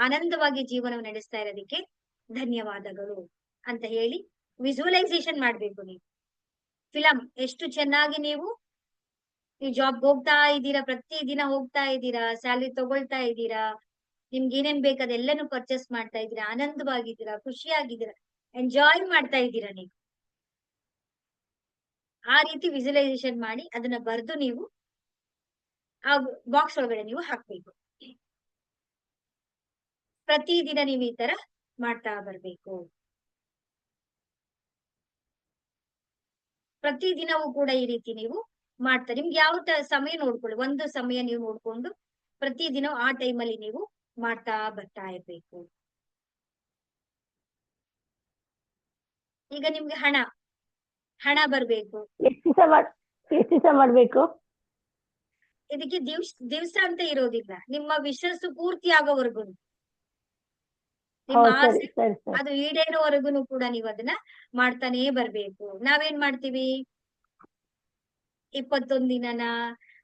ಆನಂದವಾಗಿ ಜೀವನ ನಡೆಸ್ತಾ ಇರೋದಕ್ಕೆ ಧನ್ಯವಾದಗಳು ಅಂತ ಹೇಳಿ ವಿಜುವಲೈಸೇಷನ್ ಮಾಡ್ಬೇಕು. ನೀವು ಫಿಲಂ ಎಷ್ಟು ಚೆನ್ನಾಗಿ ನೀವು ಜಾಬ್ಗೆ ಹೋಗ್ತಾ ಇದ್ದೀರಾ, ಪ್ರತಿ ದಿನ ಹೋಗ್ತಾ ಇದ್ದೀರಾ, ಸ್ಯಾಲ್ರಿ ತಗೊಳ್ತಾ ಇದ್ದೀರಾ, ನಿಮ್ಗೆ ಏನೇನ್ ಬೇಕು ಅದೆಲ್ಲನೂ ಪರ್ಚೇಸ್ ಮಾಡ್ತಾ ಇದ್ದೀರಾ, ಆನಂದವಾಗಿದ್ದೀರಾ, ಖುಷಿಯಾಗಿದ್ದೀರಾ, ಎಂಜಾಯ್ ಮಾಡ್ತಾ ಇದ್ದೀರಾ. ನೀವು ಆ ರೀತಿ ವಿಜುವಲೈಸೇಷನ್ ಮಾಡಿ ಅದನ್ನ ಬರ್ದು ನೀವು ಆ ಬಾಕ್ಸ್ ಒಳಗಡೆ ನೀವು ಹಾಕ್ಬೇಕು. ಪ್ರತಿದಿನ ನೀವು ಈ ತರ ಮಾಡ್ತಾ ಬರ್ಬೇಕು. ಪ್ರತಿದಿನವೂ ಕೂಡ ಈ ರೀತಿ ನೀವು ಮಾಡ್ತಾರೆ. ನಿಮ್ಗೆ ಯಾವ ಸಮಯ ನೋಡ್ಕೊಳ್ಳಿ, ಒಂದು ಸಮಯ ನೀವು ನೋಡ್ಕೊಂಡು ಪ್ರತಿದಿನ ಆ ಟೈಮಲ್ಲಿ ನೀವು ಮಾಡ್ತಾ ಬರ್ತಾ ಇರ್ಬೇಕು. ಈಗ ನಿಮ್ಗೆ ಹಣ ಬರ್ಬೇಕು. ಎಷ್ಟು ದಿವಸ ಮಾಡ್ಬೇಕು? ಇದಕ್ಕೆ ದಿವ್ಸ ಅಂತ ಇರೋದಿಲ್ಲ, ನಿಮ್ಮ ವಿಶ್ವಾಸ ಪೂರ್ತಿ ಆಗೋವರೆಗೂ, ನಿಮ್ಮ ಆಸೆ ಅದು ಈಡೇರೋವರೆಗೂ ಕೂಡ ನೀವು ಅದನ್ನ ಮಾಡ್ತಾನೇ ಬರ್ಬೇಕು. ನಾವೇನ್ ಮಾಡ್ತೀವಿ, 21 ದಿನನ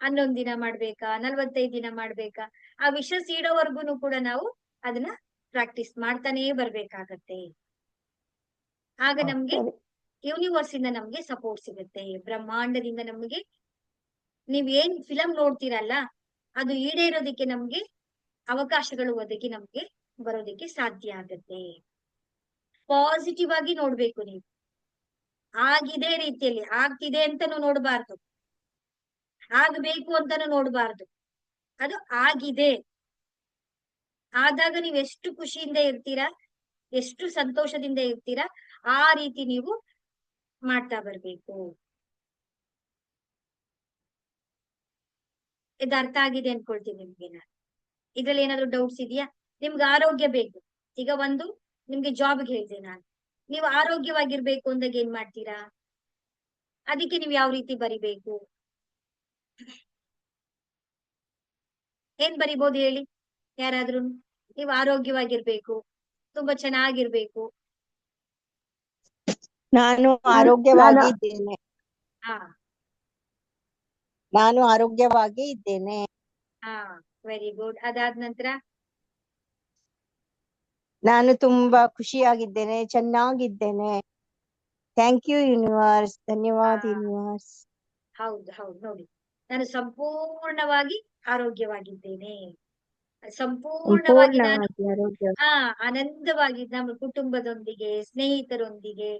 11 ದಿನ ಮಾಡ್ಬೇಕಾ, 45 ದಿನ ಮಾಡ್ಬೇಕಾ, ಆ ವಿಶ್ವಾಸ ಈಡೋವರೆಗೂ ಕೂಡ ನಾವು ಅದನ್ನ ಪ್ರಾಕ್ಟೀಸ್ ಮಾಡ್ತಾನೇ ಬರ್ಬೇಕಾಗತ್ತೆ. ಆಗ ನಮ್ಗೆ ಯೂನಿವರ್ಸ್ ಇಂದ ನಮ್ಗೆ ಸಪೋರ್ಟ್ ಸಿಗುತ್ತೆ, ಬ್ರಹ್ಮಾಂಡದಿಂದ ನಮ್ಗೆ ನೀವ್ ಏನ್ ಫಿಲಂ ನೋಡ್ತೀರಲ್ಲ ಅದು ಈಡೇರೋದಿಕ್ಕೆ ನಮ್ಗೆ ಅವಕಾಶಗಳು ಒದಗಿ ನಮ್ಗೆ ಬರೋದಿಕ್ಕೆ ಸಾಧ್ಯ ಆಗತ್ತೆ. ಪಾಸಿಟಿವ್ ಆಗಿ ನೋಡ್ಬೇಕು. ನೀವು ಆಗಿದೆ ರೀತಿಯಲ್ಲಿ ಆಗ್ತಿದೆ ಅಂತಾನು ನೋಡ್ಬಾರ್ದು, ಆಗ್ಬೇಕು ಅಂತಾನು ನೋಡ್ಬಾರ್ದು, ಅದು ಆಗಿದೆ. ಆದಾಗ ನೀವ್ ಎಷ್ಟು ಖುಷಿಯಿಂದ ಇರ್ತೀರಾ, ಎಷ್ಟು ಸಂತೋಷದಿಂದ ಇರ್ತೀರಾ, ಆ ರೀತಿ ನೀವು ಮಾಡ್ತಾ ಬರ್ಬೇಕು. ಇದು ಅರ್ಥ ಆಗಿದೆ ಅನ್ಕೊಳ್ತೀನಿ ನಿಮ್ಗೆ. ನಾನು ಇದ್ರಲ್ಲಿ ಏನಾದ್ರು ಡೌಟ್ಸ್ ಇದೆಯಾ? ನಿಮ್ಗೆ ಆರೋಗ್ಯ ಬೇಕು. ಈಗ ನಿಮ್ಗೆ ಜಾಬ್ಗೆ ಹೇಳಿದೆ ನಾನು, ನೀವು ಆರೋಗ್ಯವಾಗಿರ್ಬೇಕು ಅಂದಾಗ ಏನ್ ಮಾಡ್ತೀರಾ, ಅದಕ್ಕೆ ನೀವು ಯಾವ ರೀತಿ ಬರಿಬೇಕು, ಏನ್ ಬರಿಬೋದು ಹೇಳಿ ಯಾರಾದ್ರೂ? ನೀವು ಆರೋಗ್ಯವಾಗಿರ್ಬೇಕು, ತುಂಬಾ ಚೆನ್ನಾಗಿರ್ಬೇಕು. ನಾನು ಆರೋಗ್ಯವಾಗಿದ್ದೇನೆ. ನಾನು ಆರೋಗ್ಯವಾಗಿ ಇದ್ದೇನೆ. Very good. ಅದಾದ ನಂತರ ನಾನು ತುಂಬಾ ಖುಷಿಯಾಗಿದ್ದೇನೆ, ಚೆನ್ನಾಗಿದ್ದೇನೆ. Thank you universe. ಧನ್ಯವಾದ ಯೂನಿವರ್ಸ್. ಹೌದು ನೋಡಿ, ನಾನು ಸಂಪೂರ್ಣವಾಗಿ ಆರೋಗ್ಯವಾಗಿದ್ದೇನೆ, ಸಂಪೂರ್ಣವಾಗಿ ನಾನು ಆನಂದವಾಗಿ ನಮ್ಮ ಕುಟುಂಬದೊಂದಿಗೆ, ಸ್ನೇಹಿತರೊಂದಿಗೆ,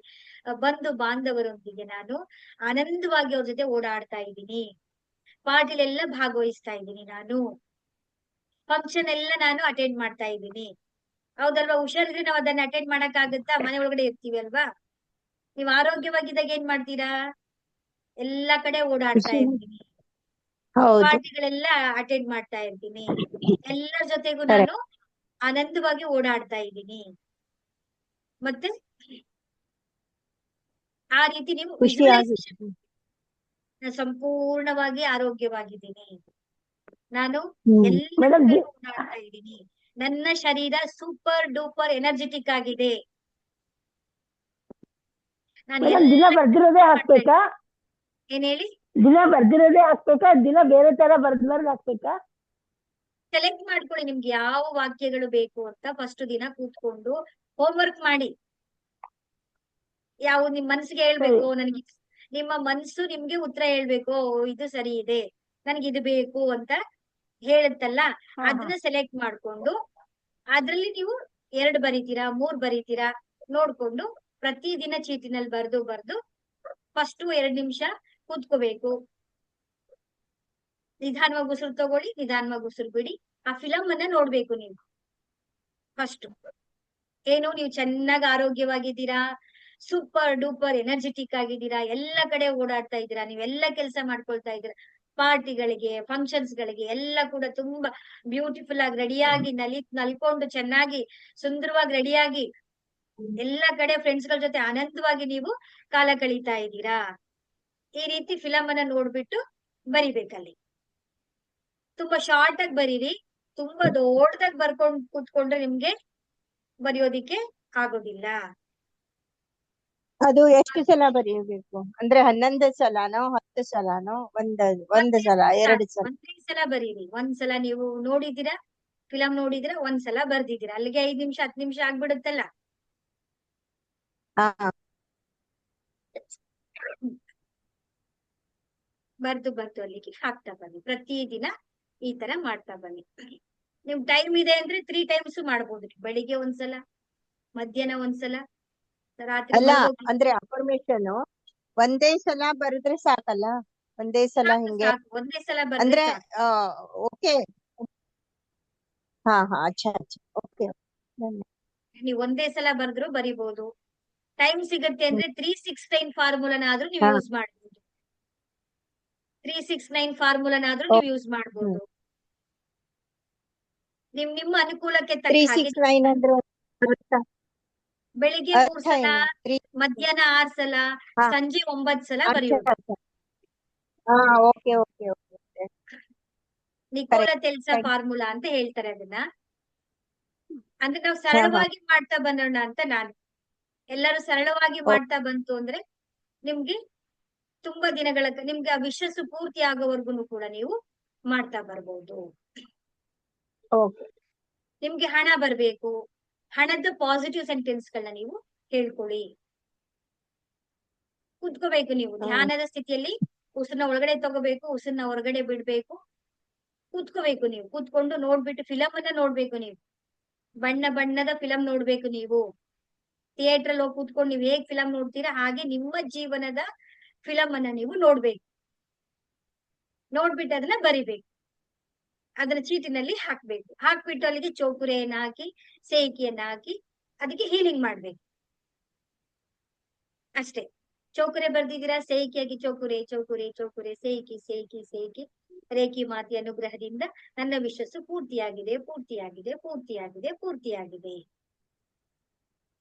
ಬಂಧು ಬಾಂಧವರೊಂದಿಗೆ ನಾನು ಆನಂದವಾಗಿ ಅವ್ರ ಜೊತೆ ಓಡಾಡ್ತಾ ಇದ್ದೀನಿ, ಪಾರ್ಟಿಲೆಲ್ಲ ಭಾಗವಹಿಸ್ತಾ ಇದ್ದೀನಿ, ನಾನು ಫಂಕ್ಷನ್ ಎಲ್ಲ ನಾನು ಅಟೆಂಡ್ ಮಾಡ್ತಾ ಇದ್ದೀನಿ. ಹೌದಲ್ವಾ? ಹುಷಾರಿದ್ರೆ ನಾವು ಅದನ್ನ ಅಟೆಂಡ್ ಮಾಡಕ್ ಆಗುತ್ತಾ? ಮನೆ ಒಳಗಡೆ ಇರ್ತೀವಿ ಅಲ್ವಾ? ನೀವ್ ಆರೋಗ್ಯವಾಗಿದ್ದಾಗ ಏನ್ ಮಾಡ್ತೀರಾ? ಎಲ್ಲಾ ಕಡೆ ಓಡಾಡ್ತಾ ಇರ್ತೀನಿ, ಪಾರ್ಟಿಗಳೆಲ್ಲ ಅಟೆಂಡ್ ಮಾಡ್ತಾ ಇರ್ತೀನಿ, ಎಲ್ಲರ ಜೊತೆಗೂ ನಾನು ಆನಂದವಾಗಿ ಓಡಾಡ್ತಾ ಇದ್ದೀನಿ. ಮತ್ತೆ ಆ ರೀತಿ ನೀವು ವಿಜುವಲೈಸೇಷನ್, ಸಂಪೂರ್ಣವಾಗಿ ಆರೋಗ್ಯವಾಗಿದ್ದೀನಿ, ನಾನು ಎಲ್ಲ ಓಡಾಡ್ತಾ ಇದ್ದೀನಿ, ನನ್ನ ಶರೀರ ಸೂಪರ್ ಡೂಪರ್ ಎನರ್ಜೆಟಿಕ್ ಆಗಿದೆ. ದಿನ ಬರ್ದಿರೋದೇ ಹಾಕ್ಬೇಕಾ? ಏನ್ ಹೇಳಿ? ದಿನ ಬರ್ದಿರೋದೇ ಹಾಕ್ಬೇಕಾ? ದಿನ ಬೇರೆ ತರ ಬರ್ದಿರೋದೇ ಹಾಕ್ಬೇಕಾ? ಸೆಲೆಕ್ಟ್ ಮಾಡ್ಕೊಳ್ಳಿ ನಿಮ್ಗೆ ಯಾವ ವಾಕ್ಯಗಳು ಬೇಕು ಅಂತ. ಫಸ್ಟ್ ದಿನ ಕೂತ್ಕೊಂಡು ಹೋಮ್ವರ್ಕ್ ಮಾಡಿ, ಯಾವ ನಿಮ್ ಮನ್ಸಿಗೆ ಹೇಳ್ಬೇಕು, ನಿಮ್ಮ ಮನ್ಸು ನಿಮ್ಗೆ ಉತ್ತರ ಹೇಳ್ಬೇಕು, ಓ, ಇದು ಸರಿ ಇದೆ, ನನ್ಗೆ ಇದು ಬೇಕು ಅಂತ ಹೇಳುತ್ತಲ್ಲ, ಅದನ್ನ ಸೆಲೆಕ್ಟ್ ಮಾಡ್ಕೊಂಡು ಅದ್ರಲ್ಲಿ ನೀವು 2 ಬರೀತೀರಾ 3 ಬರೀತೀರಾ ನೋಡ್ಕೊಂಡು ಪ್ರತಿದಿನ ಚೀಟಿನಲ್ಲಿ ಬರ್ದು ಫಸ್ಟ್ 2 ನಿಮಿಷ ಕೂತ್ಕೋಬೇಕು. ನಿಧಾನವಾಗಿ ಉಸಿರು ತಗೊಳ್ಳಿ, ನಿಧಾನವಾಗಿ ಉಸಿರು ಬಿಡಿ. ಆ ಫಿಲಮ್ ಅನ್ನ ನೋಡ್ಬೇಕು ನೀವು. ಫಸ್ಟ್ ಏನು, ನೀವು ಚೆನ್ನಾಗಿ ಆರೋಗ್ಯವಾಗಿದ್ದೀರಾ, ಸೂಪರ್ ಡೂಪರ್ ಎನರ್ಜೆಟಿಕ್ ಆಗಿದ್ದೀರಾ, ಎಲ್ಲ ಕಡೆ ಓಡಾಡ್ತಾ ಇದ್ದೀರಾ, ನೀವೆಲ್ಲ ಕೆಲಸ ಮಾಡ್ಕೊಳ್ತಾ ಇದ್ದೀರಾ, ಪಾರ್ಟಿಗಳಿಗೆ ಫಂಕ್ಷನ್ಸ್ ಗಳಿಗೆ ಎಲ್ಲ ಕೂಡ ತುಂಬಾ ಬ್ಯೂಟಿಫುಲ್ ಆಗಿ ರೆಡಿಯಾಗಿ ನಲ್ಕೊಂಡು ಚೆನ್ನಾಗಿ ಸುಂದರವಾಗಿ ರೆಡಿಯಾಗಿ ಎಲ್ಲ ಕಡೆ ಫ್ರೆಂಡ್ಸ್ ಗಳ ಜೊತೆ ಆನಂದವಾಗಿ ನೀವು ಕಾಲ ಕಳೀತಾ ಇದ್ದೀರಾ. ಈ ರೀತಿ ಫಿಲಮ್ ಅನ್ನ ನೋಡ್ಬಿಟ್ಟು ಬರಿಬೇಕಲ್ಲಿ. ತುಂಬಾ ಶಾರ್ಟ್ ಆಗಿ ಬರೀರಿ, ತುಂಬಾ ದೊಡ್ಡದಾಗಿ ಬರ್ಕೊಂಡ್ ಕೂತ್ಕೊಂಡ್ರೆ ನಿಮ್ಗೆ ಬರೆಯೋದಿಕ್ಕೆ ಆಗೋದಿಲ್ಲ. ಅದು ಎಷ್ಟು ಸಲ ಬರೆಯಬೇಕು ಅಂದ್ರೆ 11 ಸಲನೋ 10 ಸಲನೋ ಒಂದು ಸಲ 2 ಸಲ? ಒಂದೇ ಸಲ ಬರೀರಿ. ಒಂದ್ಸಲ ನೀವು ನೋಡಿದೀರಾ, ಫಿಲಂ ನೋಡಿದಿರಾ, ಒಂದ್ಸಲ ಬರ್ದಿದ್ದೀರಾ, ಅಲ್ಲಿಗೆ 5 ನಿಮಿಷ 10 ನಿಮಿಷ ಆಗ್ಬಿಡುತ್ತಲ್ಲ. ಹಾ ಬರ್ದು ಅಲ್ಲಿಗೆ ಹಾಕ್ತಾ ಬನ್ನಿ. ಪ್ರತಿದಿನ ಈ ತರ ಮಾಡ್ತಾ ಬನ್ನಿ. ನಿಮ್ ಟೈಮ್ ಇದೆ ಅಂದ್ರೆ 3 ಟೈಮ್ಸ್ ಮಾಡ್ಬೋದು. ಬೆಳಿಗ್ಗೆ ಒಂದ್ಸಲ, ಮಧ್ಯಾಹ್ನ ಒಂದ್ಸಲ, ರಾತ್ರಿ ಅಲ್ಲ ಮಲ್ಗೋಕೆ ಅಂದ್ರೆ ಅಫರ್ಮೇಶನ್ ಒಂದೇ ಸಲ ಬರೆದ್ರೆ ಸಾಕಲ್ಲ? ಒಂದೇ ಸಲ ಹಿಂಗೆ ಸಾಕು. ಒಂದೇ ಸಲ ಬರ್ದ್ರೆ ಅಂದ್ರೆ ಸಾಕು. ಓಕೆ. ಹಾ ಅಚ್ಚಾ ಓಕೆ. ನೀವು ಒಂದೇ ಸಲ ಬರ್ದ್ರು ಬರಿಬಹುದು. ಟೈಮ್ ಸಿಗತ್ತೆ ಅಂದ್ರೆ 369 ಫಾರ್ಮುಲಾನಾದ್ರೂ ನೀವು ಹಾ. ಯೂಸ್ ಮಾಡಬಹುದು. 369 ಫಾರ್ಮುಲಾನಾದ್ರೂ ನೀವು ಯೂಸ್ ಮಾಡಬಹುದು. ನಿಮ್ಮ ಅನುಕೂಲಕ್ಕೆ ತಕ್ಕ ಹಾಗೆ 369 ಅಂದ್ರೆ ಬೆಳಿಗ್ಗೆ 3 ಅರ್ಥ ಸಲ, ಏನು? ಮಧ್ಯಾಹ್ನ 6 ಸಲ, ಹಾ. ಸಂಜೆ 9 ಸಲ ಅರ್ಥ ಬರೆಯೋದು. ಅರ್ಥ. ಹಾ okay okay okay. Nikola Tesla formula ಅಂತ ಹೇಳ್ತಾರೆ ಅದನ್ನ. ಅಂದ್ರೆ ನಾವು ಸರಳವಾಗಿ ಮಾಡ್ತಾ ಬಂದೋಣ ಅಂತ ನಾನು. ಎಲ್ಲರೂ ಸರಳವಾಗಿ ಮಾಡ್ತಾ ಬಂತು ಅಂದ್ರೆ ನಿಮ್ಗೆ ತುಂಬಾ ನಿಮ್ಗೆ ಆ ವಿಶ್ವಾಸ ಪೂರ್ತಿ ಆಗೋವರ್ಗುನು ಕೂಡ ನೀವು ಮಾಡ್ತಾ ಬರ್ಬೋದು. ಓಕೆ. ನಿಮ್ಗೆ ಹಣ ಬರ್ಬೇಕು, ಹಣದ ಪಾಸಿಟಿವ್ ಸೆಂಟೆನ್ಸ್ ಗಳನ್ನ ನೀವು ಹೇಳ್ಕೊಳ್ಳಿ. ಕೂತ್ಕೋಬೇಕು ನೀವು ಧ್ಯಾನದ ಸ್ಥಿತಿಯಲ್ಲಿ. ಉಸಿರನ್ನ ಒಳಗಡೆ ತಗೋಬೇಕು, ಉಸಿರನ್ನ ಹೊರಗಡೆ ಬಿಡ್ಬೇಕು. ಕೂತ್ಕೋಬೇಕು ನೀವು. ಕೂತ್ಕೊಂಡು ನೋಡ್ಬಿಟ್ಟು ಫಿಲಂ ಅನ್ನ ನೋಡ್ಬೇಕು ನೀವು. ಬಣ್ಣ ಬಣ್ಣದ ಫಿಲಂ ನೋಡ್ಬೇಕು ನೀವು. ಥಿಯೇಟರ್ ಅಲ್ಲಿ ಹೋಗಿ ಕೂತ್ಕೊಂಡು ನೀವು ಹೇಗ್ ಫಿಲಂ ನೋಡ್ತೀರಾ ಹಾಗೆ ನಿಮ್ಮ ಜೀವನದ ಫಿಲಂ ಅನ್ನ ನೀವು ನೋಡ್ಬೇಕು. ನೋಡ್ಬಿಟ್ಟು ಅದನ್ನ ಬರಿಬೇಕು. ಅದನ್ನ ಚೀಟಿನಲ್ಲಿ ಹಾಕ್ಬೇಕು. ಹಾಕ್ಬಿಟ್ಟು ಅಲ್ಲಿಗೆ ಚೌಕುರೆಯನ್ನ ಹಾಕಿ, ಸೇಕಿಯನ್ನ ಹಾಕಿ ಅದಕ್ಕೆ ಹೀಲಿಂಗ್ ಮಾಡ್ಬೇಕು ಅಷ್ಟೇ. ಚೌಕುರೆ ಬರ್ದಿದ್ದೀರಾ, ಸೇಕಿಯಾಗಿ ಚೌಕುರೆ ಚೌಕುರೆ ಚೌಕುರೆ ಸೇಕಿ ಸೇಕಿ ಸೇಕಿ ರೇಖಿ ಮಾತಿ ಅನುಗ್ರಹದಿಂದ ನನ್ನ ವಿಶ್ವಾಸ ಪೂರ್ತಿಯಾಗಿದೆ ಪೂರ್ತಿಯಾಗಿದೆ ಪೂರ್ತಿಯಾಗಿದೆ ಪೂರ್ತಿಯಾಗಿದೆ.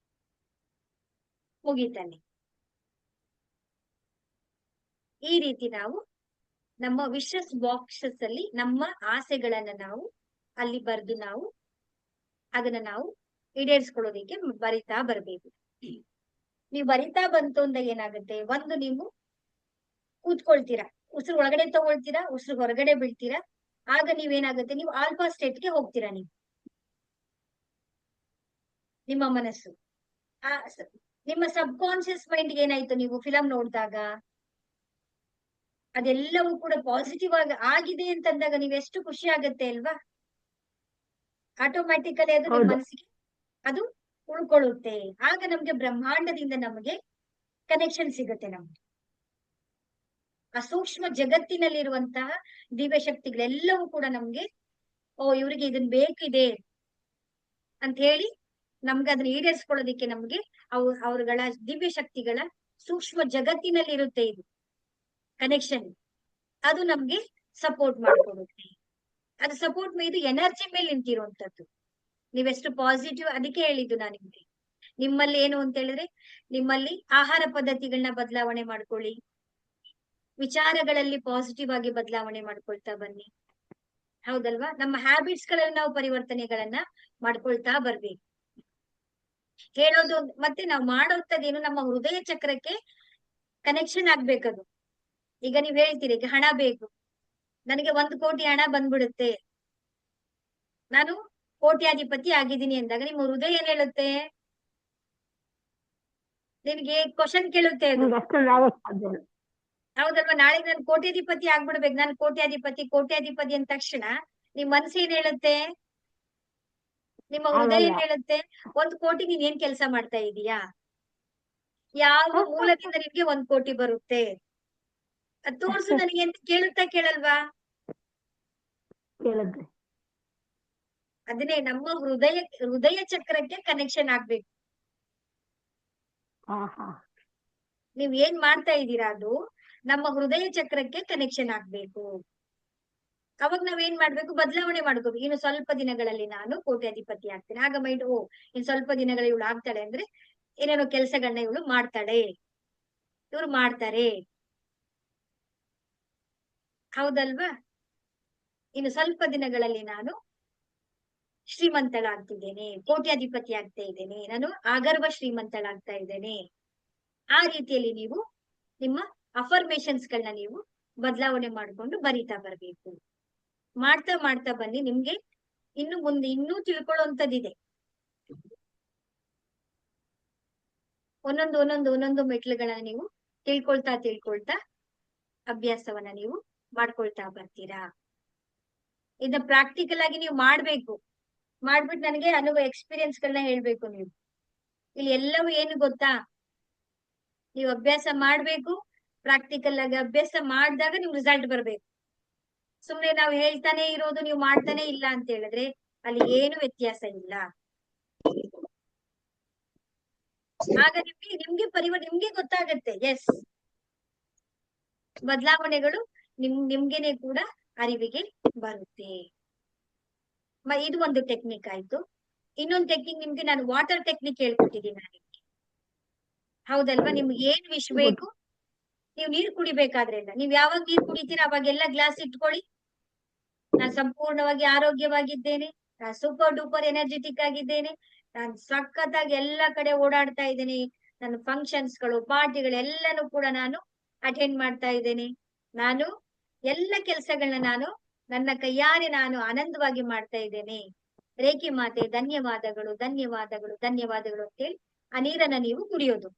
ಮುಗೀತಾನೆ. ಈ ರೀತಿ ನಾವು ನಮ್ಮ ವಿಶಸ್ ಬಾಕ್ಸಸ್ ಅಲ್ಲಿ ನಮ್ಮ ಆಸೆಗಳನ್ನ ನಾವು ಅಲ್ಲಿ ಬರ್ದು ನಾವು ಅದನ್ನ ನಾವು ಈಡೇರಿಸ್ಕೊಳ್ಳೋದಿಕ್ಕೆ ಬರಿತಾ ಬರ್ಬೇಕು. ನೀವು ಬರಿತಾ ಬಂತು ಅಂತ ಏನಾಗುತ್ತೆ, ಒಂದು ನೀವು ಕೂತ್ಕೊಳ್ತೀರಾ, ಉಸಿರು ಒಳಗಡೆ ತಗೊಳ್ತೀರಾ, ಉಸಿರು ಹೊರಗಡೆ ಬಿಡ್ತೀರಾ. ಆಗ ನೀವೇನಾಗುತ್ತೆ, ನೀವು ಆಲ್ಫಾ ಸ್ಟೇಟ್ಗೆ ಹೋಗ್ತೀರಾ. ನೀವು ನಿಮ್ಮ ಮನಸ್ಸು ನಿಮ್ಮ ಸಬ್ ಕಾನ್ಶಿಯಸ್ ಮೈಂಡ್ಗೆ ಏನಾಯ್ತು, ನೀವು ಫಿಲಂ ನೋಡಿದಾಗ ಅದೆಲ್ಲವೂ ಕೂಡ ಪಾಸಿಟಿವ್ ಆಗಿದೆ ಅಂತಂದಾಗ ನೀವು ಎಷ್ಟು ಖುಷಿ ಆಗತ್ತೆ ಅಲ್ವಾ? ಆಟೋಮ್ಯಾಟಿಕಲಿ ಅದು ನಿಮ್ಮ ಮನಸ್ಸಿಗೆ ಅದು ಉಳ್ಕೊಳ್ಳುತ್ತೆ. ಆಗ ನಮ್ಗೆ ಬ್ರಹ್ಮಾಂಡದಿಂದ ನಮಗೆ ಕನೆಕ್ಷನ್ ಸಿಗುತ್ತೆ. ನಮ್ಗೆ ಆ ಸೂಕ್ಷ್ಮ ಜಗತ್ತಿನಲ್ಲಿರುವಂತಹ ದಿವ್ಯ ಶಕ್ತಿಗಳೆಲ್ಲವೂ ಕೂಡ ನಮ್ಗೆ, ಓ ಇವ್ರಿಗೆ ಇದನ್ ಬೇಕಿದೆ ಅಂತ ಹೇಳಿ ನಮ್ಗೆ ಅದನ್ನ ಈಡೇರಿಸ್ಕೊಳ್ಳೋದಿಕ್ಕೆ ನಮ್ಗೆ ಅವ್ರಗಳ ದಿವ್ಯ ಶಕ್ತಿಗಳ ಸೂಕ್ಷ್ಮ ಜಗತ್ತಿನಲ್ಲಿ ಇರುತ್ತೆ ಇದು ಕನೆಕ್ಷನ್. ಅದು ನಮ್ಗೆ ಸಪೋರ್ಟ್ ಮಾಡ್ಕೊಡುತ್ತೆ. ಅದು ಸಪೋರ್ಟ್ ಇದು ಎನರ್ಜಿ ಮೇಲೆ ನಿಂತಿರುವಂತದ್ದು. ನೀವೆಷ್ಟು ಪಾಸಿಟಿವ್, ಅದಕ್ಕೆ ಹೇಳಿದ್ದು ನಾನು ನಿಮ್ಗೆ. ನಿಮ್ಮಲ್ಲಿ ಏನು ಅಂತ ಹೇಳಿದ್ರೆ, ನಿಮ್ಮಲ್ಲಿ ಆಹಾರ ಪದ್ಧತಿಗಳನ್ನ ಬದಲಾವಣೆ ಮಾಡ್ಕೊಳ್ಳಿ. ವಿಚಾರಗಳಲ್ಲಿ ಪಾಸಿಟಿವ್ ಆಗಿ ಬದಲಾವಣೆ ಮಾಡ್ಕೊಳ್ತಾ ಬನ್ನಿ. ಹೌದಲ್ವಾ? ನಮ್ಮ ಹ್ಯಾಬಿಟ್ಸ್ ಗಳಲ್ಲಿ ನಾವು ಪರಿವರ್ತನೆಗಳನ್ನ ಮಾಡ್ಕೊಳ್ತಾ ಬರ್ಬೇಕು. ಹೇಳೋದು ಮತ್ತೆ ನಾವು ಮಾಡೋಂಥದ್ದೇನು ನಮ್ಮ ಹೃದಯ ಚಕ್ರಕ್ಕೆ ಕನೆಕ್ಷನ್ ಆಗ್ಬೇಕದು. ಈಗ ನೀವ್ ಹೇಳ್ತೀರಿ, ಈಗ ಹಣ ಬೇಕು, ನನಗೆ 1 ಕೋಟಿ ಹಣ ಬಂದ್ಬಿಡುತ್ತೆ, ನಾನು ಕೋಟ್ಯಾಧಿಪತಿ ಆಗಿದ್ದೀನಿ ಅಂದಾಗ ನಿಮ್ಮ ಹೃದಯ ಏನ್ ಹೇಳುತ್ತೆ? ನಿಮ್ಗೆ ಕ್ವಶನ್ ಕೇಳುತ್ತೆ, ಅದು ಹೌದಲ್ವಾ? ನಾಳೆ ನಾನು ಕೋಟ್ಯಾಧಿಪತಿ ಆಗ್ಬಿಡ್ಬೇಕು, ನಾನು ಕೋಟ್ಯಾಧಿಪತಿ ಅಂದ ತಕ್ಷಣ ನಿಮ್ ಮನ್ಸು ಏನ್ ಹೇಳುತ್ತೆ, ನಿಮ್ಮ ಹೃದಯ ಆಗಲ್ಲ. ಏನ್ ಹೇಳುತ್ತೆ? 1 ಕೋಟಿ ನೀನ್ ಏನ್ ಕೆಲಸ ಮಾಡ್ತಾ ಇದೀಯಾ? ಯಾವ ಮೂಲದಿಂದ ನಿಮ್ಗೆ 1 ಕೋಟಿ ಬರುತ್ತೆ? ಅದ್ ತೋರ್ಸು ನನಗೆ ಅಂತ ಕೇಳುತ್ತಾ ಕೇಳಲ್ವಾ? ಕೇಳಿದ್ರಿ. ಅದನ್ನೇ ನಮ್ಮ ಹೃದಯ ಚಕ್ರಕ್ಕೆ ಕನೆಕ್ಷನ್ ಆಗ್ಬೇಕು. ಹಾ ಹಾ ನೀವ್ ಏನ್ ಮಾಡ್ತಾ ಇದ್ದೀರಾ ಅದು ನಮ್ಮ ಹೃದಯ ಚಕ್ರಕ್ಕೆ ಕನೆಕ್ಷನ್ ಆಗ್ಬೇಕು. ಅವಾಗ ನಾವೇನ್ ಮಾಡ್ಬೇಕು? ಬದಲಾವಣೆ ಮಾಡ್ಕೋಬೇಕು. ಇನ್ನು ಸ್ವಲ್ಪ ದಿನಗಳಲ್ಲಿ ನಾನು ಕೋಟ್ಯಾಧಿಪತಿ ಆಗ್ತೇನೆ. ಆಗ ಮೈಂಡ್, ಓ, ಇನ್ ಸ್ವಲ್ಪ ದಿನಗಳಲ್ಲಿ ಇವಳು ಆಗ್ತಾಳೆ ಅಂದ್ರೆ ಏನೇನೋ ಕೆಲಸಗಳನ್ನ ಇವಳು ಮಾಡ್ತಾಳೆ, ಇವ್ರು ಮಾಡ್ತಾರೆ, ಹೌದಲ್ವಾ? ಇನ್ನು ಸ್ವಲ್ಪ ದಿನಗಳಲ್ಲಿ ನಾನು ಶ್ರೀಮಂತಳಾಗ್ತಿದ್ದೇನೆ, ಕೋಟ್ಯಾಧಿಪತಿ ಆಗ್ತಾ ಇದ್ದೇನೆ, ನಾನು ಆಗರ್ವ ಶ್ರೀಮಂತಳಾಗ್ತಾ ಇದ್ದೇನೆ. ಆ ರೀತಿಯಲ್ಲಿ ನೀವು ನಿಮ್ಮ ಅಫರ್ಮೇಶನ್ಸ್ ಗಳನ್ನ ನೀವು ಬದಲಾವಣೆ ಮಾಡ್ಕೊಂಡು ಬರೀತಾ ಬರ್ಬೇಕು. ಮಾಡ್ತಾ ಮಾಡ್ತಾ ಬನ್ನಿ, ನಿಮ್ಗೆ ಇನ್ನು ಮುಂದೆ ಇನ್ನೂ ತಿಳ್ಕೊಳ್ಳುವಂತದ್ದಿದೆ. ಒಂದೊಂದು ಮೆಟ್ಲುಗಳನ್ನ ನೀವು ತಿಳ್ಕೊಳ್ತಾ ಅಭ್ಯಾಸವನ್ನ ನೀವು ಮಾಡ್ಕೊಳ್ತಾ ಬರ್ತೀರಾ. ಇದನ್ನ ಪ್ರಾಕ್ಟಿಕಲ್ ಆಗಿ ನೀವು ಮಾಡ್ಬೇಕು. ಮಾಡ್ಬಿಟ್ಟು ನನಗೆ ಎಕ್ಸ್ಪೀರಿಯನ್ಸ್ ಗಳನ್ನ ಹೇಳ್ಬೇಕು. ನೀವು ಇಲ್ಲಿ ಎಲ್ಲವೂ ಏನು ಗೊತ್ತಾ, ನೀವು ಅಭ್ಯಾಸ ಮಾಡ್ಬೇಕು, ಪ್ರಾಕ್ಟಿಕಲ್ ಆಗಿ ಅಭ್ಯಾಸ ಮಾಡಿದಾಗ ನಿಮ್ ರಿಸಲ್ಟ್ ಬರ್ಬೇಕು. ಸುಮ್ನೆ ನಾವು ಹೇಳ್ತಾನೆ ಇರೋದು ನೀವು ಮಾಡ್ತಾನೆ ಇಲ್ಲ ಅಂತ ಹೇಳಿದ್ರೆ ಅಲ್ಲಿ ಏನು ವ್ಯತ್ಯಾಸ ಇಲ್ಲ. ಆಗ ನಿಮ್ಗೆ ಗೊತ್ತಾಗತ್ತೆ, ಎಸ್, ಬದಲಾವಣೆಗಳು ನಿಮ್ಗೆನೆ ಕೂಡ ಅರಿವಿಗೆ ಬರುತ್ತೆ. ಇದು ಒಂದು ಟೆಕ್ನಿಕ್ ಆಯ್ತು. ಇನ್ನೊಂದು ಟೆಕ್ನಿಕ್ ನಿಮ್ಗೆ ನಾನು ವಾಟರ್ ಟೆಕ್ನಿಕ್ ಹೇಳ್ಕೊಟ್ಟಿದ್ದೀನಿ ನಾನು ನಿಮ್ಗೆ, ಹೌದಲ್ವಾ? ನಿಮ್ಗೆ ಏನ್ ವಿಷ್ ಬೇಕು, ನೀವು ನೀರ್ ಕುಡಿಬೇಕಾದ್ರೆಲ್ಲ, ನೀವ್ ಯಾವಾಗ ನೀರ್ ಕುಡಿತೀರಾ ಅವಾಗೆಲ್ಲ ಗ್ಲಾಸ್ ಇಟ್ಕೊಳ್ಳಿ. ನಾನು ಸಂಪೂರ್ಣವಾಗಿ ಆರೋಗ್ಯವಾಗಿದ್ದೇನೆ, ನಾನು ಸೂಪರ್ ಡೂಪರ್ ಎನರ್ಜೆಟಿಕ್ ಆಗಿದ್ದೇನೆ, ನಾನು ಸಖತ್ತಾಗಿ ಎಲ್ಲಾ ಕಡೆ ಓಡಾಡ್ತಾ ಇದ್ದೇನೆ, ನನ್ನ ಫಂಕ್ಷನ್ಸ್ ಗಳು, ಪಾರ್ಟಿಗಳು ಎಲ್ಲಾನು ಕೂಡ ನಾನು ಅಟೆಂಡ್ ಮಾಡ್ತಾ ಇದ್ದೇನೆ, ನಾನು ಎಲ್ಲ ಕೆಲಸಗಳನ್ನ ನಾನು ನನ್ನ ಕೈಯಾರೆ ನಾನು ಆನಂದವಾಗಿ ಮಾಡ್ತಾ ಇದ್ದೇನೆ, ರೇಖಿ ಮಾತೆ ಧನ್ಯವಾದಗಳು ಧನ್ಯವಾದಗಳು ಧನ್ಯವಾದಗಳು ಅಂತೇಳಿ ಆ ನೀರನ್ನ ನೀವು ಕುಡಿಯೋದು.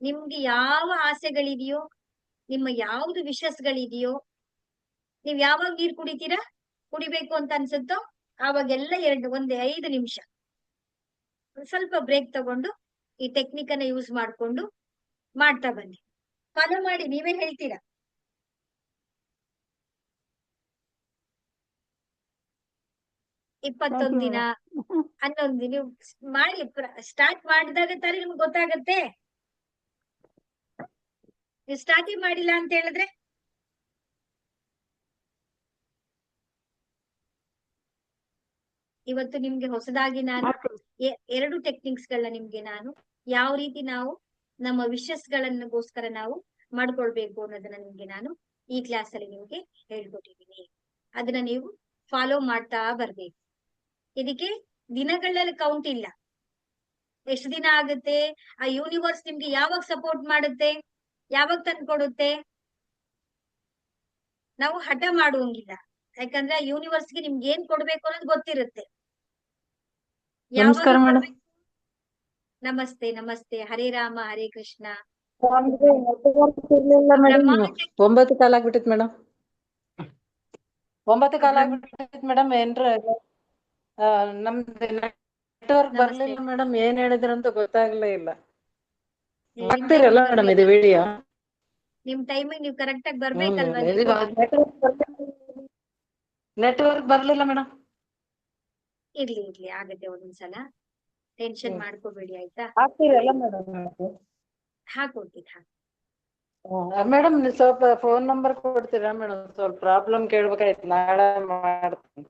ನಿಮ್ಗೆ ಯಾವ ಆಸೆಗಳಿದೆಯೋ, ನಿಮ್ಮ ಯಾವ್ದು ವಿಶಸ್ಗಳಿದೆಯೋ, ನೀವ್ ಯಾವಾಗ ನೀರ್ ಕುಡಿತೀರಾ, ಕುಡಿಬೇಕು ಅಂತ ಅನ್ಸುತ್ತೋ ಆವಾಗೆಲ್ಲ 5 ನಿಮಿಷ ಸ್ವಲ್ಪ ಬ್ರೇಕ್ ತಗೊಂಡು ಈ ಟೆಕ್ನಿಕ್ ಅನ್ನ ಯೂಸ್ ಮಾಡ್ಕೊಂಡು ಮಾಡ್ತಾ ಬನ್ನಿ. ಫಾಲೋ ಮಾಡಿ, ನೀವೇನ್ ಹೇಳ್ತೀರಾ? Thank 21 you, ದಿನ, madam. 11 ದಿನ ನೀವು ಮಾಡಿ, ಸ್ಟಾರ್ಟ್ ಮಾಡಿದಾಗ ತಾನೇ ನಿಮ್ಗೆ ಗೊತ್ತಾಗತ್ತೆ. ನೀವು ಸ್ಟಾರ್ಟ್ ಮಾಡಿಲ್ಲ ಅಂತ ಹೇಳಿದ್ರೆ ಇವತ್ತು ನಿಮ್ಗೆ ಹೊಸದಾಗಿ ನಾನು ಮಾಡ್ತೀನಿ. 2 ಟೆಕ್ನಿಕ್ಸ್ ಗಳನ್ನ ನಿಮ್ಗೆ ನಾನು ಯಾವ ರೀತಿ ನಾವು ನಮ್ಮ ವಿಶಸ್ಗಳನ್ನಗೋಸ್ಕರ ನಾವು ಮಾಡ್ಕೊಳ್ಬೇಕು ಅನ್ನೋದನ್ನ ನಿಮ್ಗೆ ನಾನು ಈ ಕ್ಲಾಸ್ ಅಲ್ಲಿ ನಿಮ್ಗೆ ಹೇಳ್ಕೊಟ್ಟಿದ್ದೀನಿ. ಅದನ್ನ ನೀವು ಫಾಲೋ ಮಾಡ್ತಾ ಬರ್ಬೇಕು. ಇದಕ್ಕೆ ದಿನಗಳಲ್ಲಿ ಕೌಂಟ್ ಇಲ್ಲ, ಎಷ್ಟು ದಿನ ಆಗುತ್ತೆ, ಆ ಯೂನಿವರ್ಸ್ ನಿಮ್ಗೆ ಯಾವಾಗ ಸಪೋರ್ಟ್ ಮಾಡುತ್ತೆ, ಯಾವಾಗ ತಂದ್ಕೊಡುತ್ತೆ, ನಾವು ಹಠ ಮಾಡುವಂಗಿಲ್ಲ. ಯಾಕಂದ್ರೆ ಆ ಯೂನಿವರ್ಸ್ಗೆ ನಿಮ್ಗೆ ಏನ್ ಕೊಡ್ಬೇಕು ಅನ್ನೋದು ಗೊತ್ತಿರುತ್ತೆ. ನಮಸ್ಕಾರ ಯಾವಾಗ ಮೇಡಮ್. ಕೊಡ್ಬೇಕು? ನಮಸ್ತೆ ನಮಸ್ತೆ, ಹರೇ ರಾಮ ಹರೇ ಕೃಷ್ಣ. ಇರ್ಲಿಲ್ಲ ಮೇಡಮ್, ಬ್ರಹ್ಮಾಂಡ 9 ಕಾಲ ಆಗ್ಬಿಟ್ಟಿತ್ ಮೇಡಮ್. 9 ಕಾಲ ಆಗ್ಬಿಟ್ಟಿತ್ ಮೇಡಮ್. ಏನ್ರ ನಮ್ದು ನೆಟ್ವರ್ಕ್ ನಮಸ್ತೆ. ಬರ್ಲಿಲ್ಲ ಮೇಡಮ್, ಏನ್ ಹೇಳಿದ್ರಂತ ಗೊತ್ತಾಗ್ಲೇ ಇಲ್ಲ. ನಿಮ್ ಆಗ್ತಿರಲ್ಲ timing ಮೇಡಮ್ ಬರ್ಬೇಕು. ಇದು ವಿಡಿಯೋ? ನಿಮ್ ಟೈಮಿಂಗ್ ನೀವು ಕರೆಕ್ಟ್ ಆಗಿ ಬರ್ಬೇಕಲ್ವಾ? ನೆಟ್ವರ್ಕ್ ಬರ್ಲಿಲ್ಲ ಮೇಡಮ್. ಇರ್ಲಿ ಆಗತ್ತೆ, ಒಂದೊಂದ್ಸಲ ಟೆನ್ಷನ್ ಮಾಡ್ಕೋಬೇಡಿ, ಆಯ್ತಾ? ಆಗ್ತಿರಲ್ಲ ಮೇಡಮ್? ಹಾಕೊಡ್ತೀನಿ. ಮೇಡಮ್ ನೀವು ಸ್ವಲ್ಪ ಫೋನ್ ನಂಬರ್ ಕೊಡ್ತೀರಾ ಮೇಡಮ್? ಸ್ವಲ್ಪ ಪ್ರಾಬ್ಲಮ್ ಕೇಳ್ಬೇಕಾಯ್ತು, ನಾಳೆ ಮಾಡ್ತೀನಿ.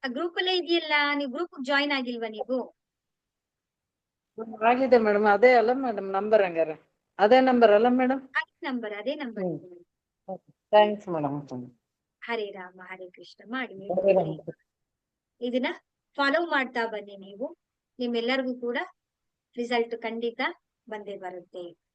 ಆ ಗ್ರೂಪ್ ಅಲ್ಲೇ ಇದೆಯಲ್ಲ, ನೀವು ಗ್ರೂಪ್ ಜಾಯಿನ್ ಆಗಿಲ್ವಾ ನೀವು? ಆಗಿದೆ ಮೇಡಮ್. ಅದೇ ಅಲ್ಲ ಮೇಡಮ್ ನಂಬರ್? ಹಂಗಾರೆ ಅದೇ ನಂಬರ್ ಅಲ್ಲ ಮೇಡಮ್? ಅದೇ number. Thanks madam. Hare Rama Hare Krishna ಮಾಡಿ. ಹರೇ ರಾಮ. ಇದನ್ನ ಫಾಲೋ ಮಾಡ್ತಾ ಬನ್ನಿ ನೀವು, ನಿಮ್ಮೆಲ್ಲರಿಗೂ ಕೂಡ ರಿಸಲ್ಟ್ ಖಂಡಿತ ಬಂದೇ ಬರುತ್ತೆ.